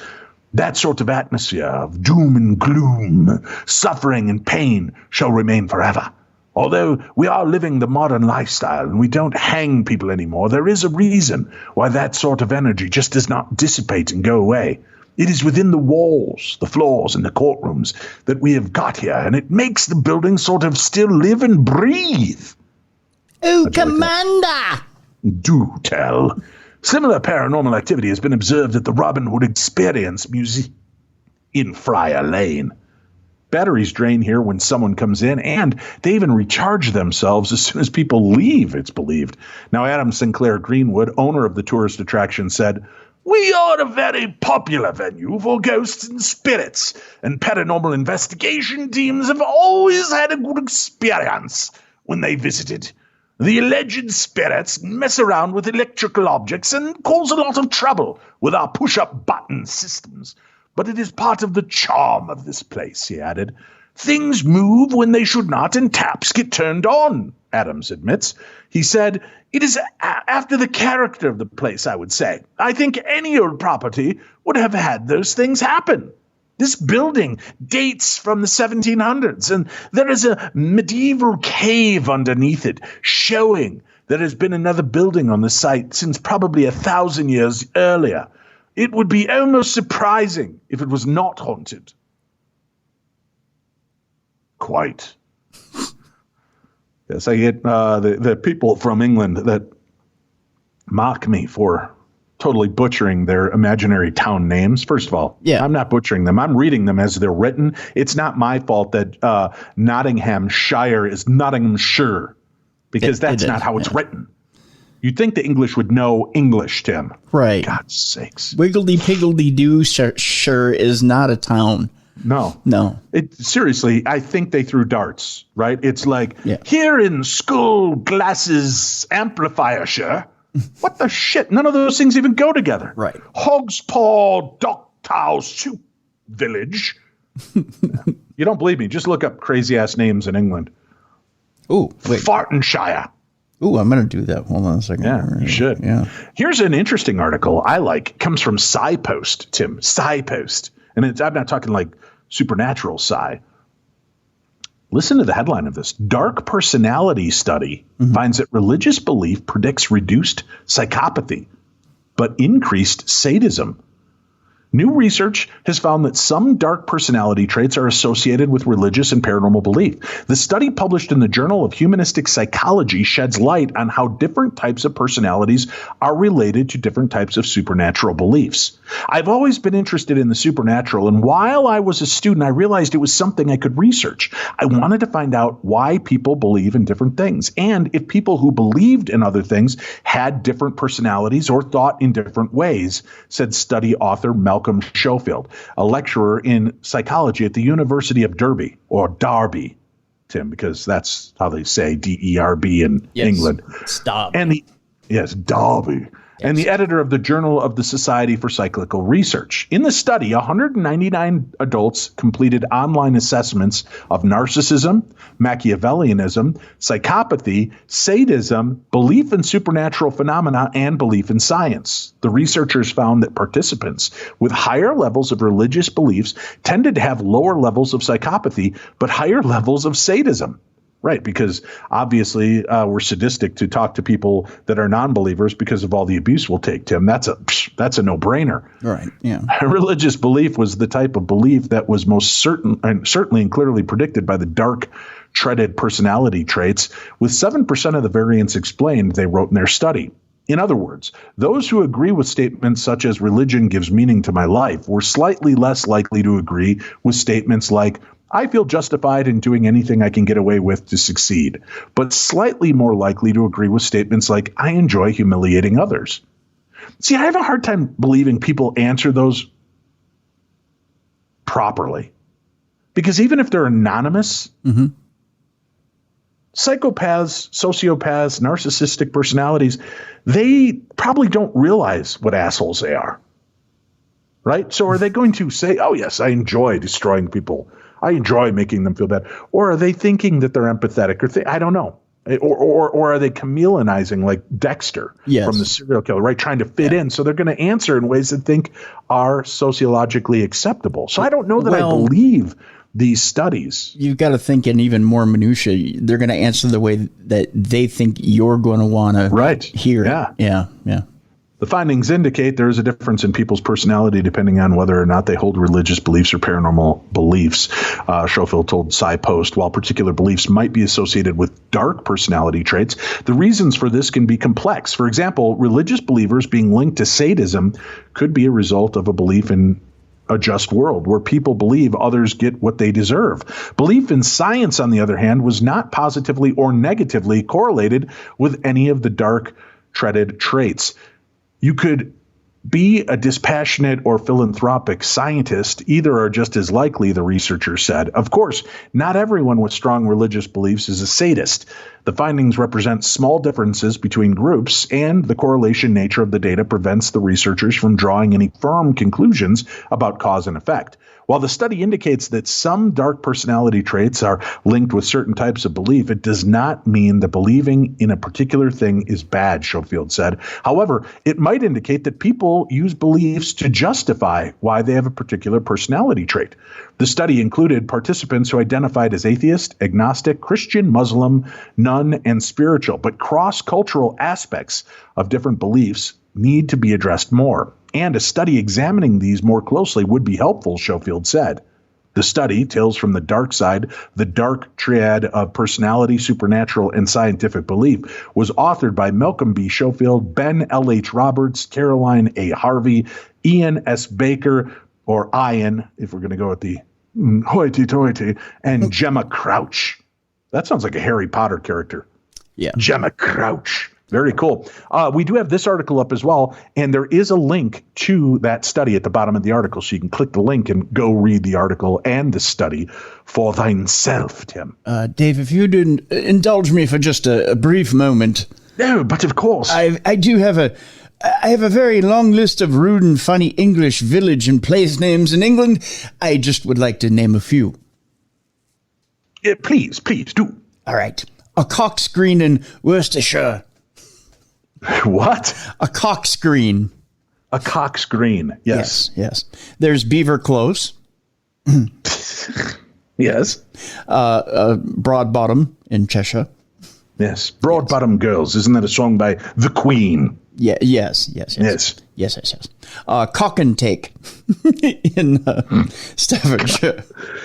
That sort of atmosphere of doom and gloom, suffering and pain shall remain forever. Although we are living the modern lifestyle and we don't hang people anymore, there is a reason why that sort of energy just does not dissipate and go away. It is within the walls, the floors, and the courtrooms that we have got here, and it makes the building sort of still live and breathe. Oh, Commander! Do tell. Similar paranormal activity has been observed at the Robin Hood Experience Museum in Friar Lane. Batteries drain here when someone comes in, and they even recharge themselves as soon as people leave, it's believed. Now, Adam Sinclair Greenwood, owner of the tourist attraction, said, "We are a very popular venue for ghosts and spirits, and paranormal investigation teams have always had a good experience when they visited. The alleged spirits mess around with electrical objects and cause a lot of trouble with our push-up button systems. But it is part of the charm of this place," he added. "Things move when they should not, and taps get turned on," Adams admits. He said, "It is after the character of the place, I would say. I think any old property would have had those things happen. This building dates from the 1700s, and there is a medieval cave underneath it, showing there has been another building on the site since probably 1,000 years earlier. It would be almost surprising if it was not haunted." Quite. Yes, I get the people from England that mock me for totally butchering their imaginary town names. First of all, I'm not butchering them. I'm reading them as they're written. It's not my fault that Nottinghamshire is Nottinghamshire, because that's not how it's written. You'd think the English would know English, Tim. Right. God's sakes. Wiggledy-piggledy-doo sure is not a town. No. Seriously, I think they threw darts, right? It's like, here in Skull Glasses Amplifiershire. What the shit? None of those things even go together. Right. Hog's Paw Docktow Soup Village. You don't believe me? Just look up crazy-ass names in England. Ooh, wait. Fartonshire. Ooh, I'm going to do that. Hold on a second. Yeah, you should. Yeah. Here's an interesting article I like. It comes from SciPost, Tim. SciPost. And I'm not talking like supernatural sci. Listen to the headline of this. Dark personality study finds that religious belief predicts reduced psychopathy, but increased sadism. New research has found that some dark personality traits are associated with religious and paranormal belief. The study published in the Journal of Humanistic Psychology sheds light on how different types of personalities are related to different types of supernatural beliefs. I've always been interested in the supernatural, and while I was a student, I realized it was something I could research. I wanted to find out why people believe in different things, and if people who believed in other things had different personalities or thought in different ways, said study author Malcolm Schofield, a lecturer in psychology at the University of Derby, or Derby, Tim, because that's how they say D-E-R-B in England. Stop. And Derby. And the editor of the Journal of the Society for Psychical Research. In the study, 199 adults completed online assessments of narcissism, Machiavellianism, psychopathy, sadism, belief in supernatural phenomena, and belief in science. The researchers found that participants with higher levels of religious beliefs tended to have lower levels of psychopathy, but higher levels of sadism. Right, because obviously we're sadistic to talk to people that are non-believers because of all the abuse we'll take, Tim. That's a no-brainer. Right, yeah. Religious belief was the type of belief that was most certainly and clearly predicted by the dark, treaded personality traits, with 7% of the variance explained, they wrote in their study. In other words, those who agree with statements such as religion gives meaning to my life were slightly less likely to agree with statements like, I feel justified in doing anything I can get away with to succeed, but slightly more likely to agree with statements like, I enjoy humiliating others. See, I have a hard time believing people answer those properly. Because even if they're anonymous, psychopaths, sociopaths, narcissistic personalities, they probably don't realize what assholes they are. Right? So are they going to say, oh, yes, I enjoy destroying people. I enjoy making them feel bad. Or are they thinking that they're empathetic? I don't know. Or are they chameleonizing like Dexter from the serial killer, right? Trying to fit in. So they're going to answer in ways that think are sociologically acceptable. So I don't know that I believe these studies. You've got to think in even more minutia. They're going to answer the way that they think you're going to want to hear. Yeah. The findings indicate there is a difference in people's personality depending on whether or not they hold religious beliefs or paranormal beliefs. Schofield told SciPost, while particular beliefs might be associated with dark personality traits, the reasons for this can be complex. For example, religious believers being linked to sadism could be a result of a belief in a just world where people believe others get what they deserve. Belief in science, on the other hand, was not positively or negatively correlated with any of the dark treaded traits. You could be a dispassionate or philanthropic scientist. Either are just as likely, the researcher said. Of course, not everyone with strong religious beliefs is a sadist. The findings represent small differences between groups, and the correlation nature of the data prevents the researchers from drawing any firm conclusions about cause and effect. While the study indicates that some dark personality traits are linked with certain types of belief, it does not mean that believing in a particular thing is bad, Schofield said. However, it might indicate that people use beliefs to justify why they have a particular personality trait. The study included participants who identified as atheist, agnostic, Christian, Muslim, nun, and spiritual, but cross-cultural aspects of different beliefs need to be addressed more, and a study examining these more closely would be helpful, Schofield said. The study, Tales from the Dark Side, the Dark Triad of Personality, Supernatural, and Scientific Belief, was authored by Malcolm B. Schofield, Ben L.H. Roberts, Caroline A. Harvey, Ian S. Baker, or Ian, if we're going to go with the hoity-toity, and Gemma Crouch. That sounds like a Harry Potter character. Yeah. Gemma Crouch. Very cool. We do have this article up as well, and there is a link to that study at the bottom of the article, so you can click the link and go read the article and the study for thyself, Tim. Dave, if you didn't indulge me for just a brief moment. No, but of course. I have a very long list of rude and funny English village and place names in England. I just would like to name a few. Please do. All right. A cock screen in Worcestershire. What? A cock screen. A cock screen. Yes. Yes. There's Beaver Close. Yes. Broad Bottom in Cheshire. Yes. Broad Bottom Girls. Isn't that a song by The Queen? Yeah. Yes. Cock and Take in Staffordshire.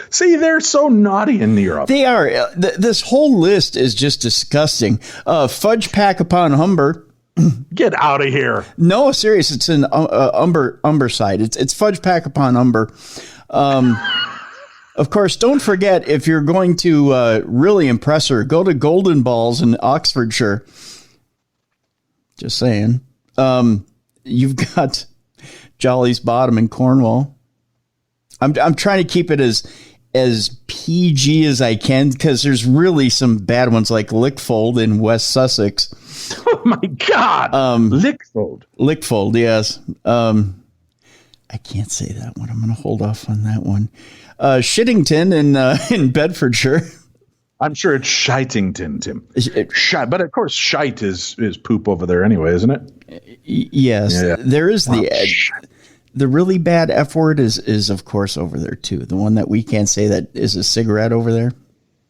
See, they're so naughty in Europe. They are. This whole list is just disgusting. Fudge Pack upon Humber. Get out of here. No, serious. It's in Umberside. It's Fudge Pack upon Umber. Of course, don't forget, if you're going to really impress her, go to Golden Balls in Oxfordshire. Just saying. You've got Jolly's Bottom in Cornwall. I'm trying to keep it as PG as I can, because there's really some bad ones like Lickfold in West Sussex. Oh my God! Lickfold, yes. I can't say that one. I'm going to hold off on that one. Shittington in Bedfordshire. I'm sure it's Shitington, Tim. But of course, shite is poop over there anyway, isn't it? Yes. Yeah. There is the really bad F word is of course over there too. The one that we can't say that is a cigarette over there.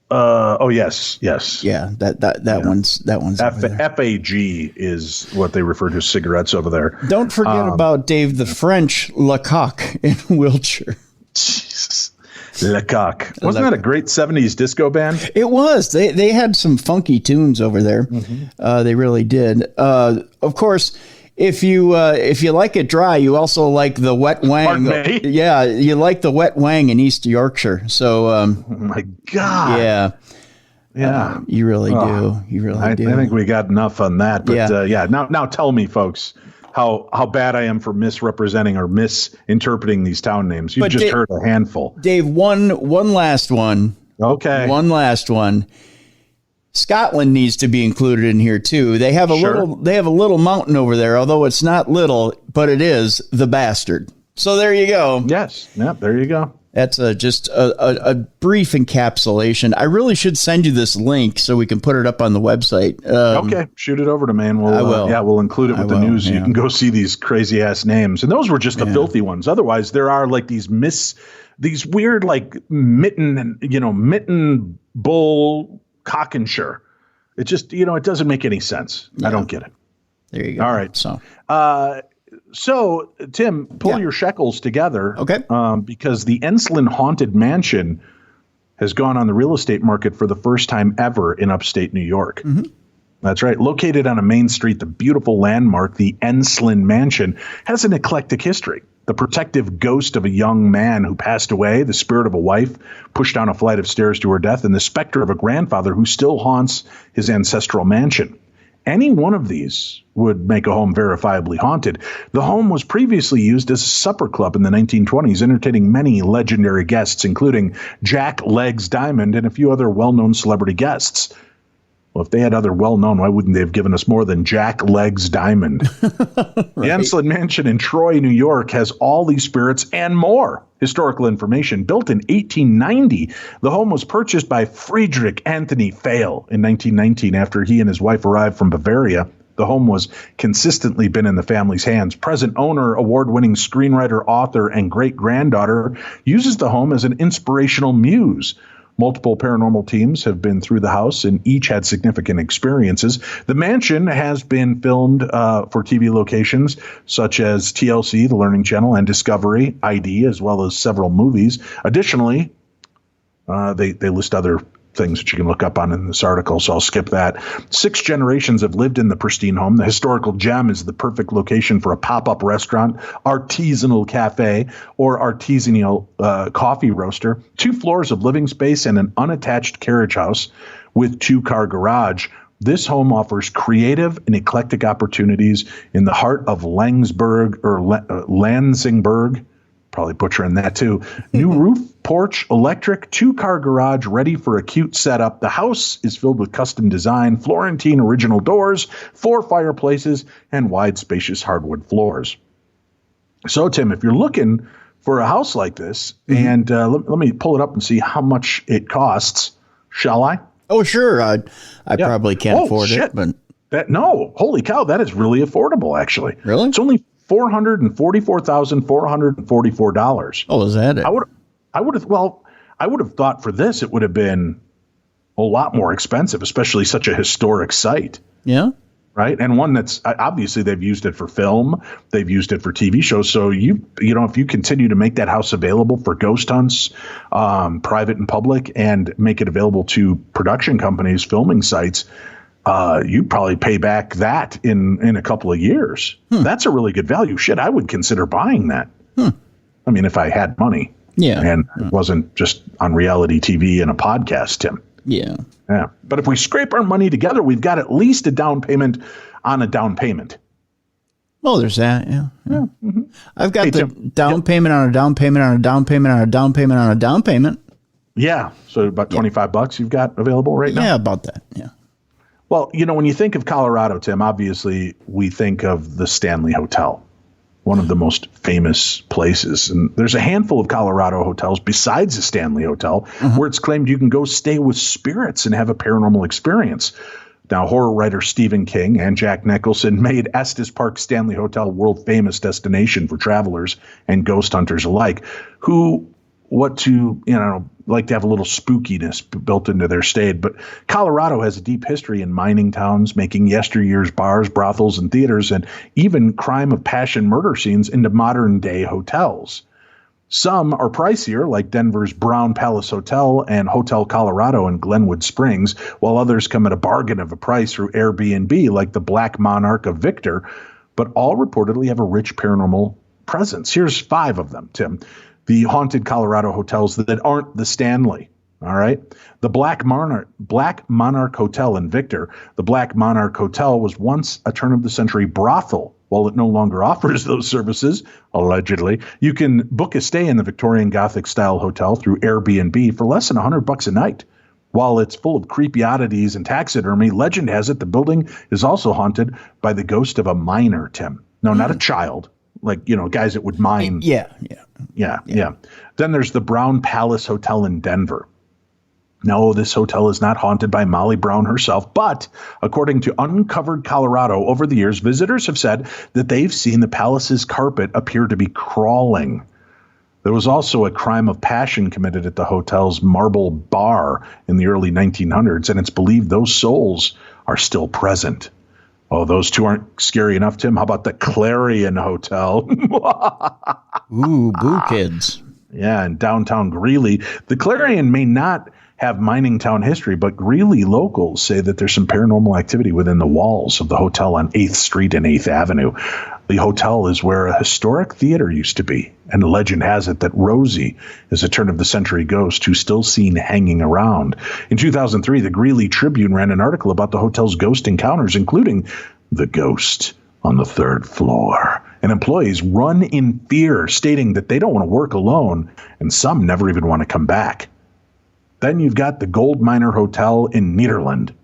Oh yes. Yeah, that one's FAG is what they refer to as cigarettes over there. Don't forget about Dave the French Le Coq in Wiltshire. Jesus. Le Coq. Wasn't that a great 70s disco band? It was. They had some funky tunes over there. Mm-hmm. They really did. Of course, if you like it dry, you also like the wet wang. Yeah, you like the wet wang in East Yorkshire. So, oh my God. Yeah. You really do. You really do. I think we got enough on that. But now tell me, folks, how bad I am for misrepresenting or misinterpreting these town names. You just heard a handful. Dave, one last one. Okay. One last one. Scotland needs to be included in here too. They have a little mountain over there, although it's not little, but it is the Bastard. So there you go. Yes. Yep. There you go. That's just a brief encapsulation. I really should send you this link so we can put it up on the website. Okay, shoot it over to me, and we'll include it with the news. You can go see these crazy ass names, and those were just the filthy ones. Otherwise, there are like these these weird like mitten bull cockenshire. It just, it doesn't make any sense. Yeah. I don't get it. There you go. All right. So Tim, pull your shekels together. Okay. Because the Enslin Haunted Mansion has gone on the real estate market for the first time ever in upstate New York. Mm-hmm. That's right. Located on a main street, the beautiful landmark, the Enslin Mansion, has an eclectic history. The protective ghost of a young man who passed away, the spirit of a wife pushed down a flight of stairs to her death, and the specter of a grandfather who still haunts his ancestral mansion. Any one of these would make a home verifiably haunted. The home was previously used as a supper club in the 1920s, entertaining many legendary guests, including Jack Legs Diamond and a few other well-known celebrity guests. Well, if they had other well-known, why wouldn't they have given us more than Jack Legs Diamond? Right. The Enslin Mansion in Troy, New York, has all these spirits and more. Historical information. Built in 1890, the home was purchased by Friedrich Anthony Fail in 1919 after he and his wife arrived from Bavaria. The home was consistently been in the family's hands. Present owner, award-winning screenwriter, author, and great-granddaughter uses the home as an inspirational muse. Multiple paranormal teams have been through the house and each had significant experiences. The mansion has been filmed for TV locations such as TLC, the Learning Channel, and Discovery, ID, as well as several movies. Additionally, they list other things that you can look up on in this article, so I'll skip that. 6 generations have lived in the pristine home. The historical gem is the perfect location for a pop-up restaurant, artisanal cafe, or artisanal coffee roaster. 2 floors of living space and an unattached carriage house with 2-car garage. This home offers creative and eclectic opportunities in the heart of Lansingburg, probably butchering that too. New roof, porch, electric, 2-car garage ready for a cute setup. The house is filled with custom design, Florentine original doors, 4 fireplaces, and wide, spacious hardwood floors. So, Tim, if you're looking for a house like this, and let me pull it up and see how much it costs, shall I? Oh, sure. I probably can't afford it. But holy cow, that is really affordable, actually. Really? It's only $444,444. Oh, is that it? I would have thought for this it would have been a lot more expensive, especially such a historic site. Yeah. Right. And one that's obviously they've used it for film. They've used it for TV shows. So, if you continue to make that house available for ghost hunts, private and public, and make it available to production companies, filming sites, you'd probably pay back that in a couple of years. That's a really good value. Shit, I would consider buying that. I mean, if I had money. Yeah. And it wasn't just on reality TV and a podcast, Tim. Yeah. Yeah. But if we scrape our money together, we've got at least a down payment on a down payment. Well, there's that. Yeah. Mm-hmm. I've got the down payment on a down payment on a down payment on a down payment on a down payment. Yeah. So about $25 you've got available right now? Yeah, about that. Yeah. Well, when you think of Colorado, Tim, obviously we think of the Stanley Hotel, one of the most famous places. And there's a handful of Colorado hotels besides the Stanley Hotel where it's claimed you can go stay with spirits and have a paranormal experience. Now, horror writer Stephen King and Jack Nicholson made Estes Park Stanley Hotel a world-famous destination for travelers and ghost hunters alike who like to have a little spookiness built into their stay. But Colorado has a deep history in mining towns, making yesteryear's bars, brothels, and theaters, and even crime of passion murder scenes into modern-day hotels. Some are pricier, like Denver's Brown Palace Hotel and Hotel Colorado in Glenwood Springs, while others come at a bargain of a price through Airbnb, like the Black Monarch of Victor, but all reportedly have a rich paranormal presence. Here's 5 of them, Tim. The haunted Colorado hotels that aren't the Stanley. All right. The Black Monarch Hotel in Victor. The Black Monarch Hotel was once a turn-of-the-century brothel. While it no longer offers those services, allegedly, you can book a stay in the Victorian Gothic-style hotel through Airbnb for less than $100 a night. While it's full of creepy oddities and taxidermy, legend has it the building is also haunted by the ghost of a miner, Tim. No, not a child. Like, guys that would mine. Yeah. Then there's the Brown Palace Hotel in Denver. No, this hotel is not haunted by Molly Brown herself, but according to Uncovered Colorado, over the years, visitors have said that they've seen the palace's carpet appear to be crawling. There was also a crime of passion committed at the hotel's Marble Bar in the early 1900s, and it's believed those souls are still present. Oh, those two aren't scary enough, Tim. How about the Clarion Hotel? Ooh, boo kids. Yeah, in downtown Greeley. The Clarion may not have mining town history, but Greeley locals say that there's some paranormal activity within the walls of the hotel on 8th Street and 8th Avenue. The hotel is where a historic theater used to be, and legend has it that Rosie is a turn-of-the-century ghost who's still seen hanging around. In 2003, the Greeley Tribune ran an article about the hotel's ghost encounters, including the ghost on the 3rd floor. And employees run in fear, stating that they don't want to work alone, and some never even want to come back. Then you've got the Gold Miner Hotel in Nederland.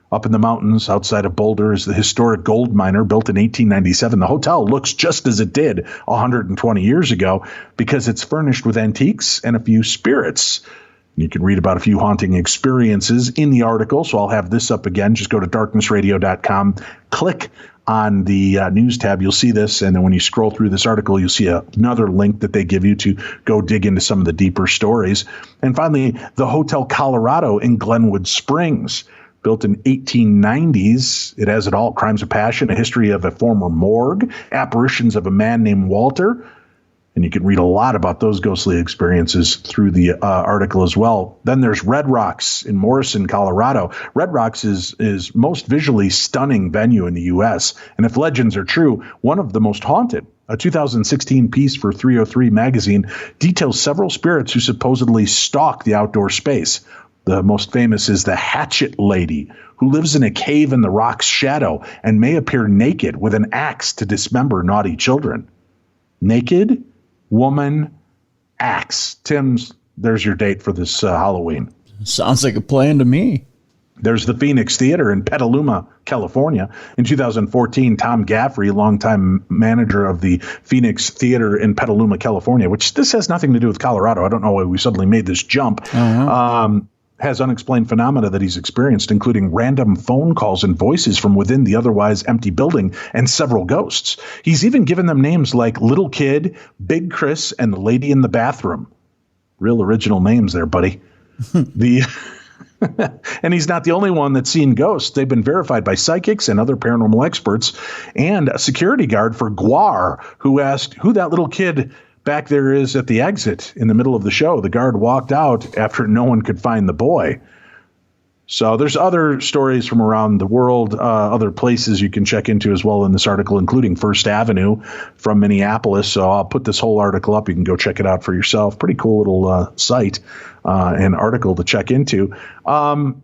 Up in the mountains outside of Boulder is the historic gold miner built in 1897. The hotel looks just as it did 120 years ago because it's furnished with antiques and a few spirits. You can read about a few haunting experiences in the article, so I'll have this up again. Just go to darknessradio.com, click on the news tab. You'll see this, and then when you scroll through this article, you'll see another link that they give you to go dig into some of the deeper stories. And finally, the Hotel Colorado in Glenwood Springs. Built in 1890s, it has it all: crimes of passion, a history of a former morgue, apparitions of a man named Walter. And you can read a lot about those ghostly experiences through the article as well. Then there's Red Rocks in Morrison, Colorado. Red Rocks is most visually stunning venue in the U.S. And if legends are true, one of the most haunted. A 2016 piece for 303 magazine details several spirits who supposedly stalk the outdoor space. The most famous is the Hatchet Lady, who lives in a cave in the rock's shadow and may appear naked with an axe to dismember naughty children. Naked, woman, axe. Tim's, there's your date for this Halloween. Sounds like a plan to me. There's the Phoenix Theater in Petaluma, California. In 2014, Tom Gaffrey, longtime manager of the Phoenix Theater in Petaluma, California, which this has nothing to do with Colorado. I don't know why we suddenly made this jump. Has unexplained phenomena that he's experienced, including random phone calls and voices from within the otherwise empty building and several ghosts. He's even given them names like Little Kid, Big Chris, and the Lady in the Bathroom. Real original names there, buddy. And he's not the only one that's seen ghosts. They've been verified by psychics and other paranormal experts, and a security guard for Guar who asked who that little kid back there is at the exit in the middle of the show. The guard walked out after no one could find the boy. So there's other stories from around the world, other places you can check into as well in this article, including First Avenue from Minneapolis. So I'll put this whole article up. You can go check it out for yourself. Pretty cool little site and article to check into. Let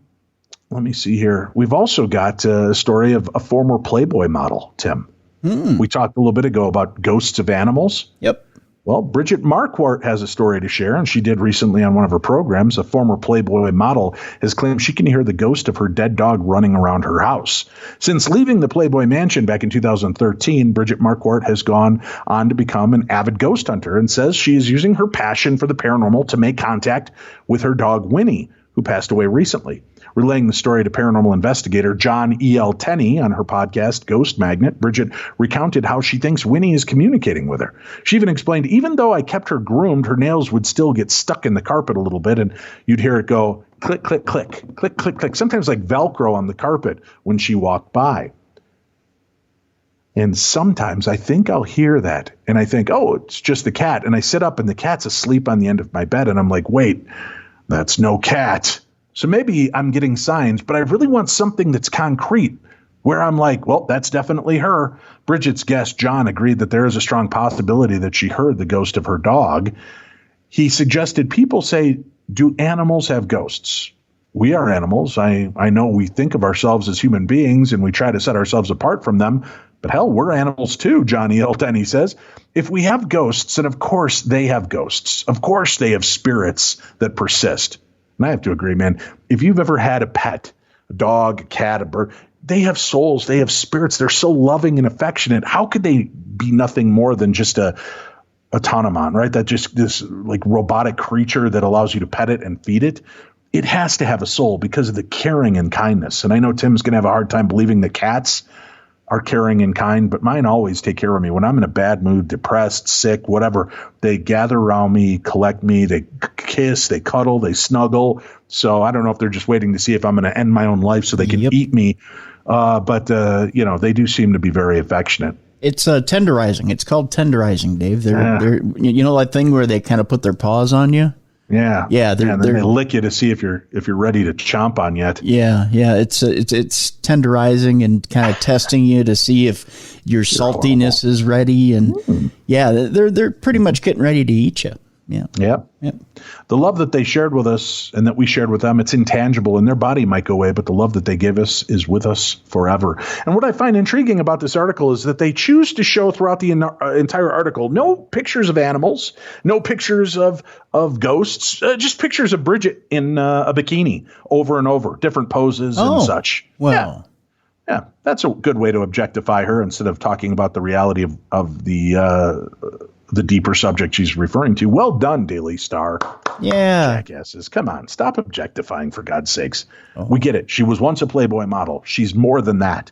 me see here. We've also got a story of a former Playboy model, Tim. We talked a little bit ago about ghosts of animals. Yep. Well, Bridget Marquardt has a story to share, and she did recently on one of her programs. A former Playboy model has claimed she can hear the ghost of her dead dog running around her house. Since leaving the Playboy Mansion back in 2013, Bridget Marquardt has gone on to become an avid ghost hunter and says she is using her passion for the paranormal to make contact with her dog Winnie, who passed away recently. Relaying the story to paranormal investigator John E.L. Tenney on her podcast, Ghost Magnet, Bridget recounted how she thinks Winnie is communicating with her. She even explained, even though I kept her groomed, her nails would still get stuck in the carpet a little bit, and you'd hear it go click, click, click, click, click, click, sometimes like Velcro on the carpet when she walked by. And sometimes I think I'll hear that, and I think, oh, it's just the cat. And I sit up, and the cat's asleep on the end of my bed, and I'm like, wait, that's no cat. So maybe I'm getting signs, but I really want something that's concrete where I'm like, well, that's definitely her. Bridget's guest, John, agreed that there is a strong possibility that she heard the ghost of her dog. He suggested people say, do animals have ghosts? We are animals. I know we think of ourselves as human beings and we try to set ourselves apart from them, but hell, we're animals too, John E. L. Tenney says. If we have ghosts, and of course they have ghosts, of course they have spirits that persist. And I have to agree, man, if you've ever had a pet, a dog, a cat, a bird, they have souls, they have spirits, they're so loving and affectionate. How could they be nothing more than just a automaton, right? That just this like robotic creature that allows you to pet it and feed it. It has to have a soul because of the caring and kindness. And I know Tim's going to have a hard time believing that cats are caring and kind, but mine always take care of me. When I'm in a bad mood, depressed, sick, whatever, they gather around me, collect me, they kiss, they cuddle, they snuggle. So I don't know if they're just waiting to see if I'm going to end my own life so they can eat me. But they do seem to be very affectionate. It's tenderizing. It's called tenderizing, Dave. They're that thing where they kind of put their paws on you. Yeah. And then they lick you to see if you're ready to chomp on yet. Yeah. It's tenderizing and kind of testing you to see if your saltiness is ready, and they're pretty much getting ready to eat you. Yeah. The love that they shared with us and that we shared with them, it's intangible, and their body might go away, but the love that they give us is with us forever. And what I find intriguing about this article is that they choose to show throughout the entire article no pictures of animals, no pictures of ghosts, just pictures of Bridget in a bikini over and over, different poses and such. Wow. Yeah, that's a good way to objectify her instead of talking about the reality of the deeper subject she's referring to. Well done, Daily Star. Yeah. Jackasses. Come on, stop objectifying, for God's sakes. We get it. She was once a Playboy model. She's more than that.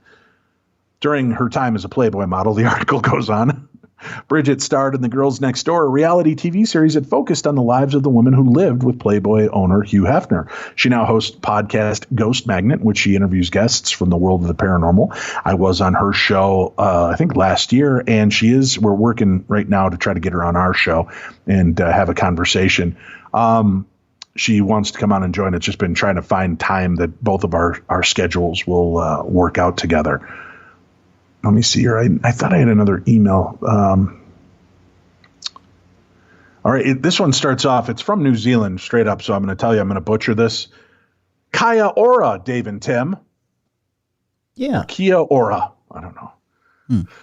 During her time as a Playboy model, the article goes on, Bridget starred in The Girls Next Door, a reality TV series that focused on the lives of the women who lived with Playboy owner Hugh Hefner. She now hosts podcast Ghost Magnet, in which she interviews guests from the world of the paranormal. I was on her show, I think last year, and we're working right now to try to get her on our show and have a conversation. She wants to come on and join. It's just been trying to find time that both of our schedules will work out together. Let me see here. I thought I had another email. All right. This one starts off. It's from New Zealand straight up. So I'm going to tell you, I'm going to butcher this. Kia ora, Dave and Tim. Yeah. Kia ora. I don't know.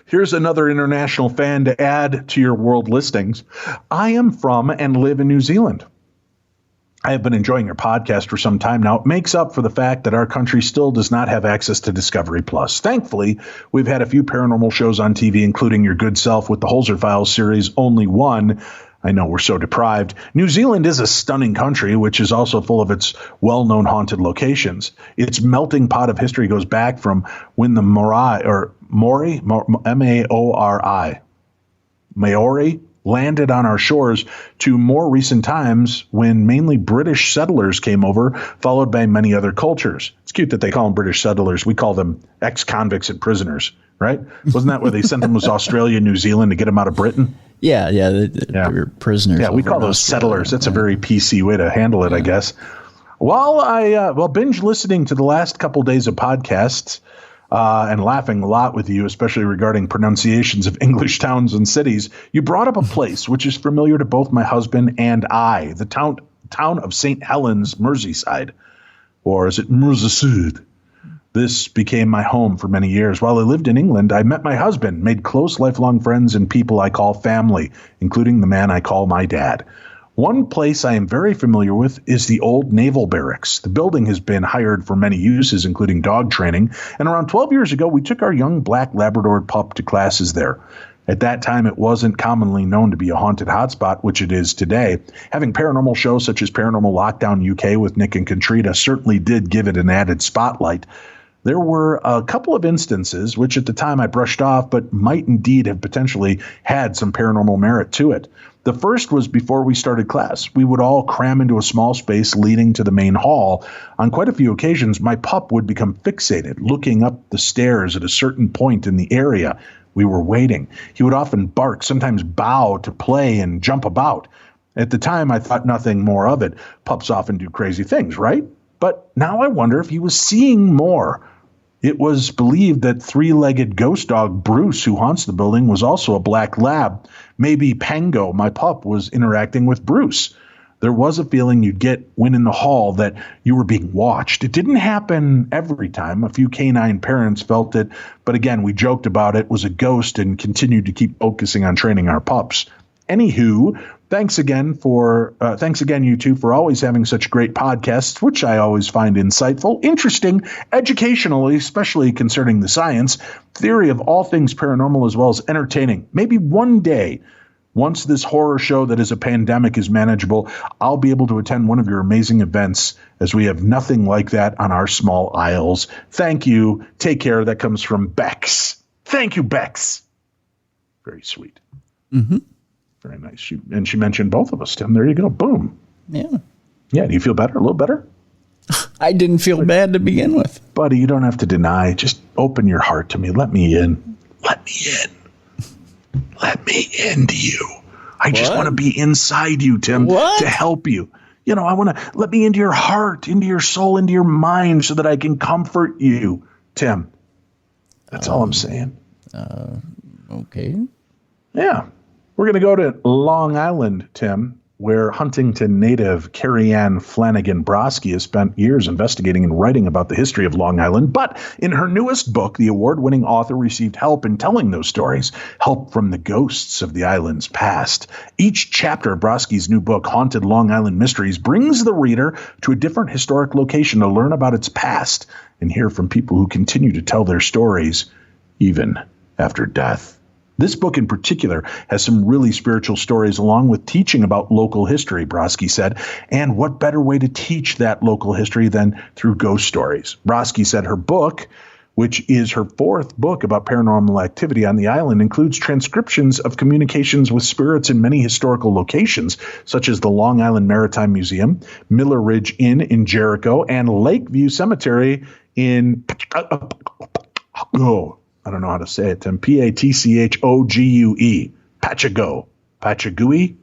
Here's another international fan to add to your world listings. I am from and live in New Zealand. I have been enjoying your podcast for some time now. It makes up for the fact that our country still does not have access to Discovery Plus. Thankfully, we've had a few paranormal shows on TV, including your good self with the Holzer Files series, Only One. I know we're so deprived. New Zealand is a stunning country, which is also full of its well-known haunted locations. Its melting pot of history goes back from when the Maori, M-A-O-R-I, Maori, landed on our shores to more recent times when mainly British settlers came over, followed by many other cultures. It's cute that they call them British settlers. We call them ex-convicts and prisoners, right? Wasn't that where they sent them, was Australia, New Zealand to get them out of Britain? Yeah. They were prisoners. Yeah, we call those settlers. That's a very PC way to handle it, I guess. While I binge listening to the last couple days of podcasts, and laughing a lot with you, especially regarding pronunciations of English towns and cities, you brought up a place which is familiar to both my husband and I, the town of St. Helens, Merseyside. Or is it Merseyside? This became my home for many years. While I lived in England, I met my husband, made close lifelong friends and people I call family, including the man I call my dad. One place I am very familiar with is the old naval barracks. The building has been hired for many uses, including dog training, and around 12 years ago, we took our young black Labrador pup to classes there. At that time, it wasn't commonly known to be a haunted hotspot, which it is today. Having paranormal shows such as Paranormal Lockdown UK with Nick and Contrita certainly did give it an added spotlight. There were a couple of instances, which at the time I brushed off, but might indeed have potentially had some paranormal merit to it. The first was before we started class. We would all cram into a small space leading to the main hall. On quite a few occasions, my pup would become fixated, looking up the stairs at a certain point in the area we were waiting. He would often bark, sometimes bow to play and jump about. At the time, I thought nothing more of it. Pups often do crazy things, right? But now I wonder if he was seeing more. It was believed that three-legged ghost dog Bruce, who haunts the building, was also a black lab. Maybe Pango, my pup, was interacting with Bruce. There was a feeling you'd get when in the hall that you were being watched. It didn't happen every time. A few canine parents felt it, but again, we joked about it was a ghost and continued to keep focusing on training our pups. Anywho, thanks again, you two, for always having such great podcasts, which I always find insightful, interesting, educational, especially concerning the science, theory of all things paranormal, as well as entertaining. Maybe one day, once this horror show that is a pandemic is manageable, I'll be able to attend one of your amazing events, as we have nothing like that on our small isles. Thank you. Take care. That comes from Bex. Thank you, Bex. Very sweet. Mm-hmm. Very nice. She mentioned both of us, Tim. There you go. Boom. Yeah. Yeah, do you feel better? A little better? I didn't feel bad to begin with. Buddy, you don't have to deny. Just open your heart to me. Let me in. Let me in. Let me into you. I just want to be inside you, Tim, to help you. You know, I want to let me into your heart, into your soul, into your mind so that I can comfort you, Tim. That's all I'm saying. Okay. Yeah. We're going to go to Long Island, Tim, where Huntington native Carrie Ann Flanagan Brodsky has spent years investigating and writing about the history of Long Island. But in her newest book, the award-winning author received help in telling those stories, help from the ghosts of the island's past. Each chapter of Brodsky's new book, Haunted Long Island Mysteries, brings the reader to a different historic location to learn about its past and hear from people who continue to tell their stories, even after death. This book in particular has some really spiritual stories along with teaching about local history, Brodsky said. And what better way to teach that local history than through ghost stories? Brodsky said her book, which is her fourth book about paranormal activity on the island, includes transcriptions of communications with spirits in many historical locations, such as the Long Island Maritime Museum, Miller Ridge Inn in Jericho, and Lakeview Cemetery in I don't know how to say it, Tim. Patchogue. Patchogue. Patchogue?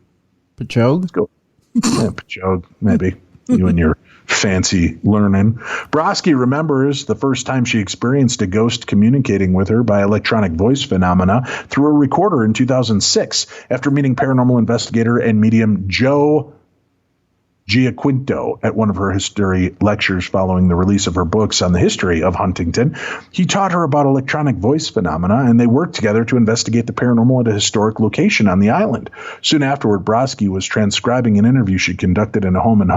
Patchogue? Let's go. Yeah, Patchogue, maybe. You and your fancy learning. Brodsky remembers the first time she experienced a ghost communicating with her by electronic voice phenomena through a recorder in 2006 after meeting paranormal investigator and medium Joe Giaquinto at one of her history lectures following the release of her books on the history of Huntington. He taught her about electronic voice phenomena, and they worked together to investigate the paranormal at a historic location on the island. Soon afterward, Brodsky was transcribing an interview she conducted in a home in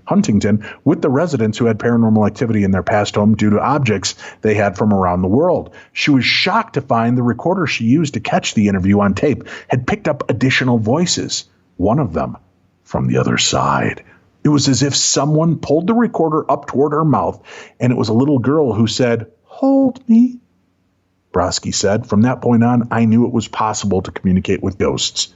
Huntington with the residents who had paranormal activity in their past home due to objects they had from around the world. She was shocked to find the recorder she used to catch the interview on tape had picked up additional voices, one of them from the other side. It was as if someone pulled the recorder up toward her mouth, and it was a little girl who said, "Hold me." Brodsky said, "From that point on, I knew it was possible to communicate with ghosts."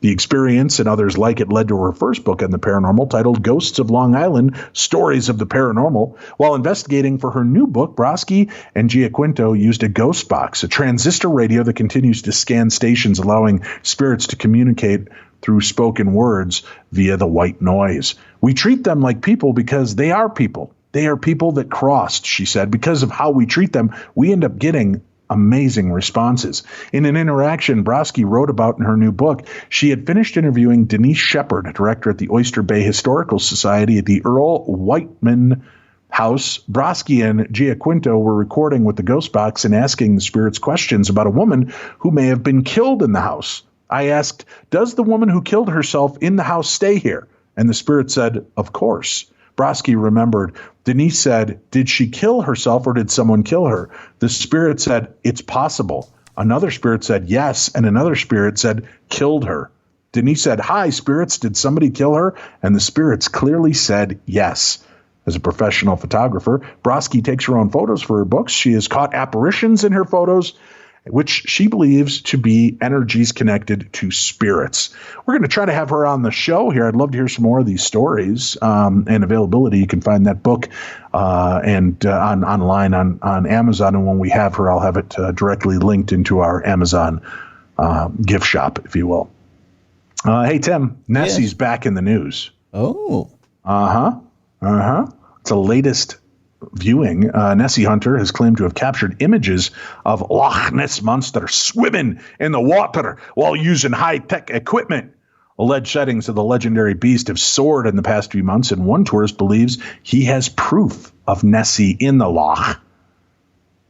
The experience and others like it led to her first book on the paranormal titled Ghosts of Long Island, Stories of the Paranormal. While investigating for her new book, Brodsky and Giaquinto used a ghost box, a transistor radio that continues to scan stations, allowing spirits to communicate through spoken words via the white noise. "We treat them like people because they are people. They are people that crossed," she said. "Because of how we treat them, we end up getting amazing responses." In an interaction Brodsky wrote about in her new book, she had finished interviewing Denise Shepard, director at the Oyster Bay Historical Society at the Earl Whiteman House. Brodsky and Giaquinto were recording with the ghost box and asking the spirits questions about a woman who may have been killed in the house. "I asked, 'Does the woman who killed herself in the house stay here?' And the spirit said, 'Of course.'" Brodsky remembered. Denise said, "Did she kill herself or did someone kill her?" The spirit said, "It's possible." Another spirit said, "Yes." And another spirit said, "Killed her." Denise said, "Hi, spirits. Did somebody kill her?" And the spirits clearly said, "Yes." As a professional photographer, Brodsky takes her own photos for her books. She has caught apparitions in her photos, which she believes to be energies connected to spirits. We're going to try to have her on the show here. I'd love to hear some more of these stories and availability. You can find that book and online on Amazon. And when we have her, I'll have it directly linked into our Amazon gift shop, if you will. Hey, Tim, Nessie's back in the news. Oh. It's the latest viewing. Nessie Hunter has claimed to have captured images of Loch Ness Monster swimming in the water while using high-tech equipment. Alleged sightings of the legendary beast have soared in the past few months, and one tourist believes he has proof of Nessie in the loch.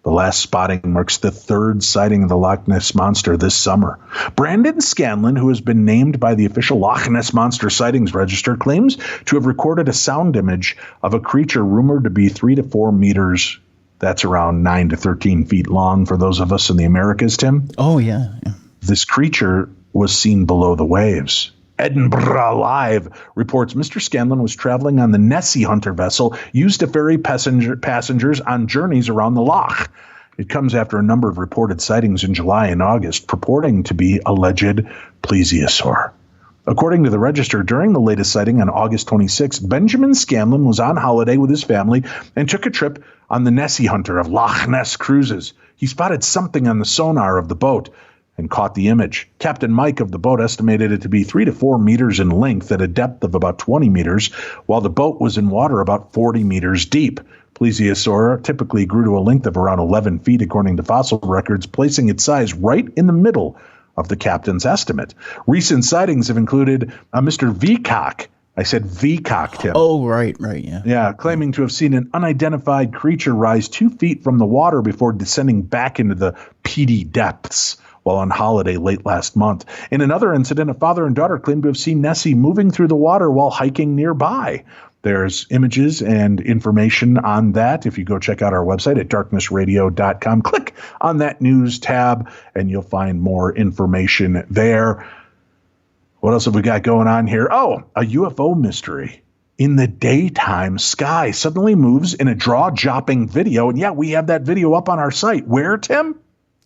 The last spotting marks the third sighting of the Loch Ness Monster this summer. Brandon Scanlon, who has been named by the official Loch Ness Monster Sightings Register, claims to have recorded a sound image of a creature rumored to be 3 to 4 meters. That's around 9 to 13 feet long for those of us in the Americas, Tim. Oh, yeah. This creature was seen below the waves. Edinburgh Live reports Mr. Scanlon was traveling on the Nessie Hunter vessel used to ferry passengers on journeys around the loch. It comes after a number of reported sightings in July and August purporting to be alleged plesiosaur. According to the Register, during the latest sighting on August 26th, Benjamin Scanlon was on holiday with his family and took a trip on the Nessie Hunter of Loch Ness Cruises. He spotted something on the sonar of the boat and caught the image. Captain Mike of the boat estimated it to be 3 to 4 meters in length at a depth of about 20 meters, while the boat was in water about 40 meters deep. Plesiosaur typically grew to a length of around 11 feet, according to fossil records, placing its size right in the middle of the captain's estimate. Recent sightings have included Mr. Veacock. I said Veacock, Tim. Oh, right, yeah. Yeah, claiming to have seen an unidentified creature rise 2 feet from the water before descending back into the peaty depths while on holiday late last month. In another incident, a father and daughter claimed to have seen Nessie moving through the water while hiking nearby. There's images and information on that. If you go check out our website at darknessradio.com, click on that news tab and you'll find more information there. What else have we got going on here? Oh, a UFO mystery in the daytime sky suddenly moves in a jaw-dropping video. And yeah, we have that video up on our site. Where, Tim?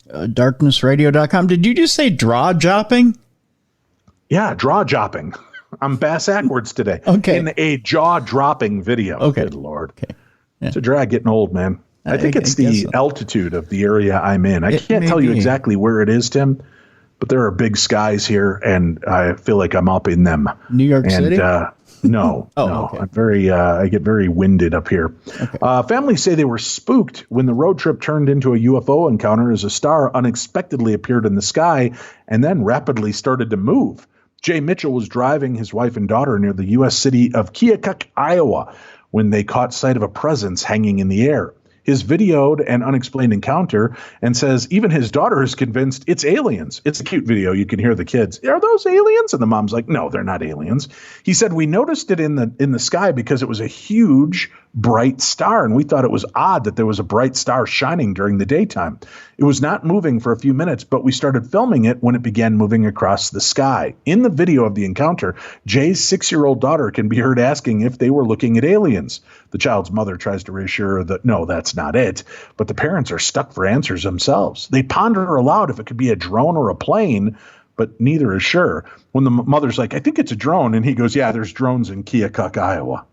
Darknessradio.com. Did you just say jaw-dropping? Yeah, jaw-dropping. I'm bass-ackwards today. Okay. In a jaw-dropping video. Okay. Good Lord. Okay. Yeah. It's a drag getting old, man. I think it's the altitude of the area I'm in. I can't tell you exactly where it is, Tim, but there are big skies here, and I feel like I'm up in them. New York City? No. Okay. I'm I get very winded up here. Okay. Families say they were spooked when the road trip turned into a UFO encounter as a star unexpectedly appeared in the sky and then rapidly started to move. Jay Mitchell was driving his wife and daughter near the U.S. city of Keokuk, Iowa, when they caught sight of a presence hanging in the air. His videoed an unexplained encounter and says even his daughter is convinced it's aliens. It's a cute video. You can hear the kids. Are those aliens? And the mom's like, no, they're not aliens. He said, we noticed it in the sky because it was a huge, bright star, and we thought it was odd that there was a bright star shining during the daytime. It was not moving for a few minutes, but we started filming it when it began moving across the sky. In the video of the encounter, Jay's 6-year-old daughter can be heard asking if they were looking at aliens. The child's mother tries to reassure her that, no, that's not it. But the parents are stuck for answers themselves. They ponder aloud if it could be a drone or a plane, but neither is sure. When the mother's like, I think it's a drone, and he goes, yeah, there's drones in Keokuk, Iowa.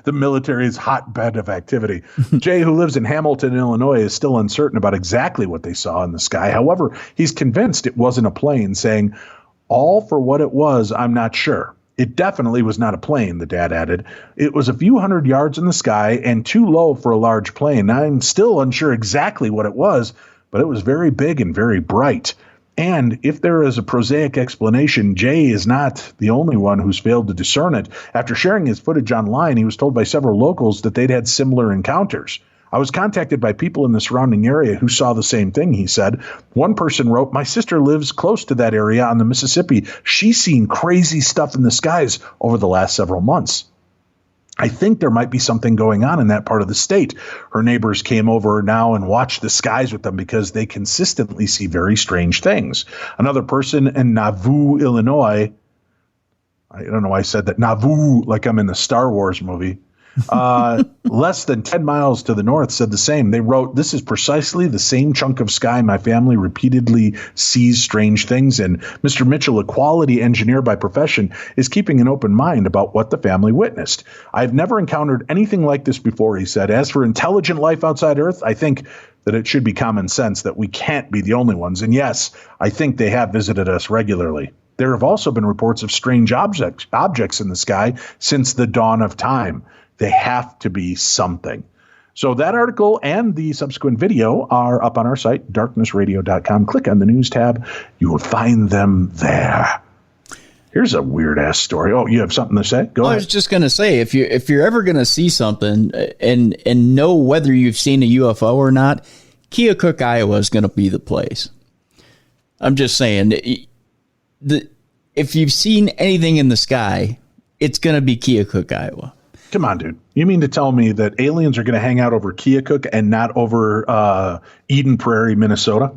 The military's hotbed of activity. Jay, who lives in Hamilton, Illinois, is still uncertain about exactly what they saw in the sky. However, he's convinced it wasn't a plane, saying, all for what it was, I'm not sure. It definitely was not a plane, the dad added. It was a few hundred yards in the sky and too low for a large plane. I'm still unsure exactly what it was, but it was very big and very bright. And if there is a prosaic explanation, Jay is not the only one who's failed to discern it. After sharing his footage online, he was told by several locals that they'd had similar encounters. I was contacted by people in the surrounding area who saw the same thing, he said. One person wrote, my sister lives close to that area on the Mississippi. She's seen crazy stuff in the skies over the last several months. I think there might be something going on in that part of the state. Her neighbors came over now and watched the skies with them because they consistently see very strange things. Another person in Nauvoo, Illinois, I don't know why I said that, Nauvoo, like I'm in the Star Wars movie, less than 10 miles to the north, said the same. They wrote, this is precisely the same chunk of sky my family repeatedly sees strange things in. Mr. Mitchell, a quality engineer by profession, is keeping an open mind about what the family witnessed. I've never encountered anything like this before, he said. As for intelligent life outside Earth, I think that it should be common sense that we can't be the only ones. And yes, I think they have visited us regularly. There have also been reports of strange objects in the sky since the dawn of time. They have to be something. So that article and the subsequent video are up on our site, darknessradio.com. Click on the news tab. You will find them there. Here's a weird-ass story. Oh, you have something to say? Go ahead. I was just going to say, if you're ever going to see something and know whether you've seen a UFO or not, Keokuk, Iowa is going to be the place. I'm just saying, if you've seen anything in the sky, it's going to be Keokuk, Iowa. Come on, dude. You mean to tell me that aliens are going to hang out over Keokuk and not over Eden Prairie, Minnesota?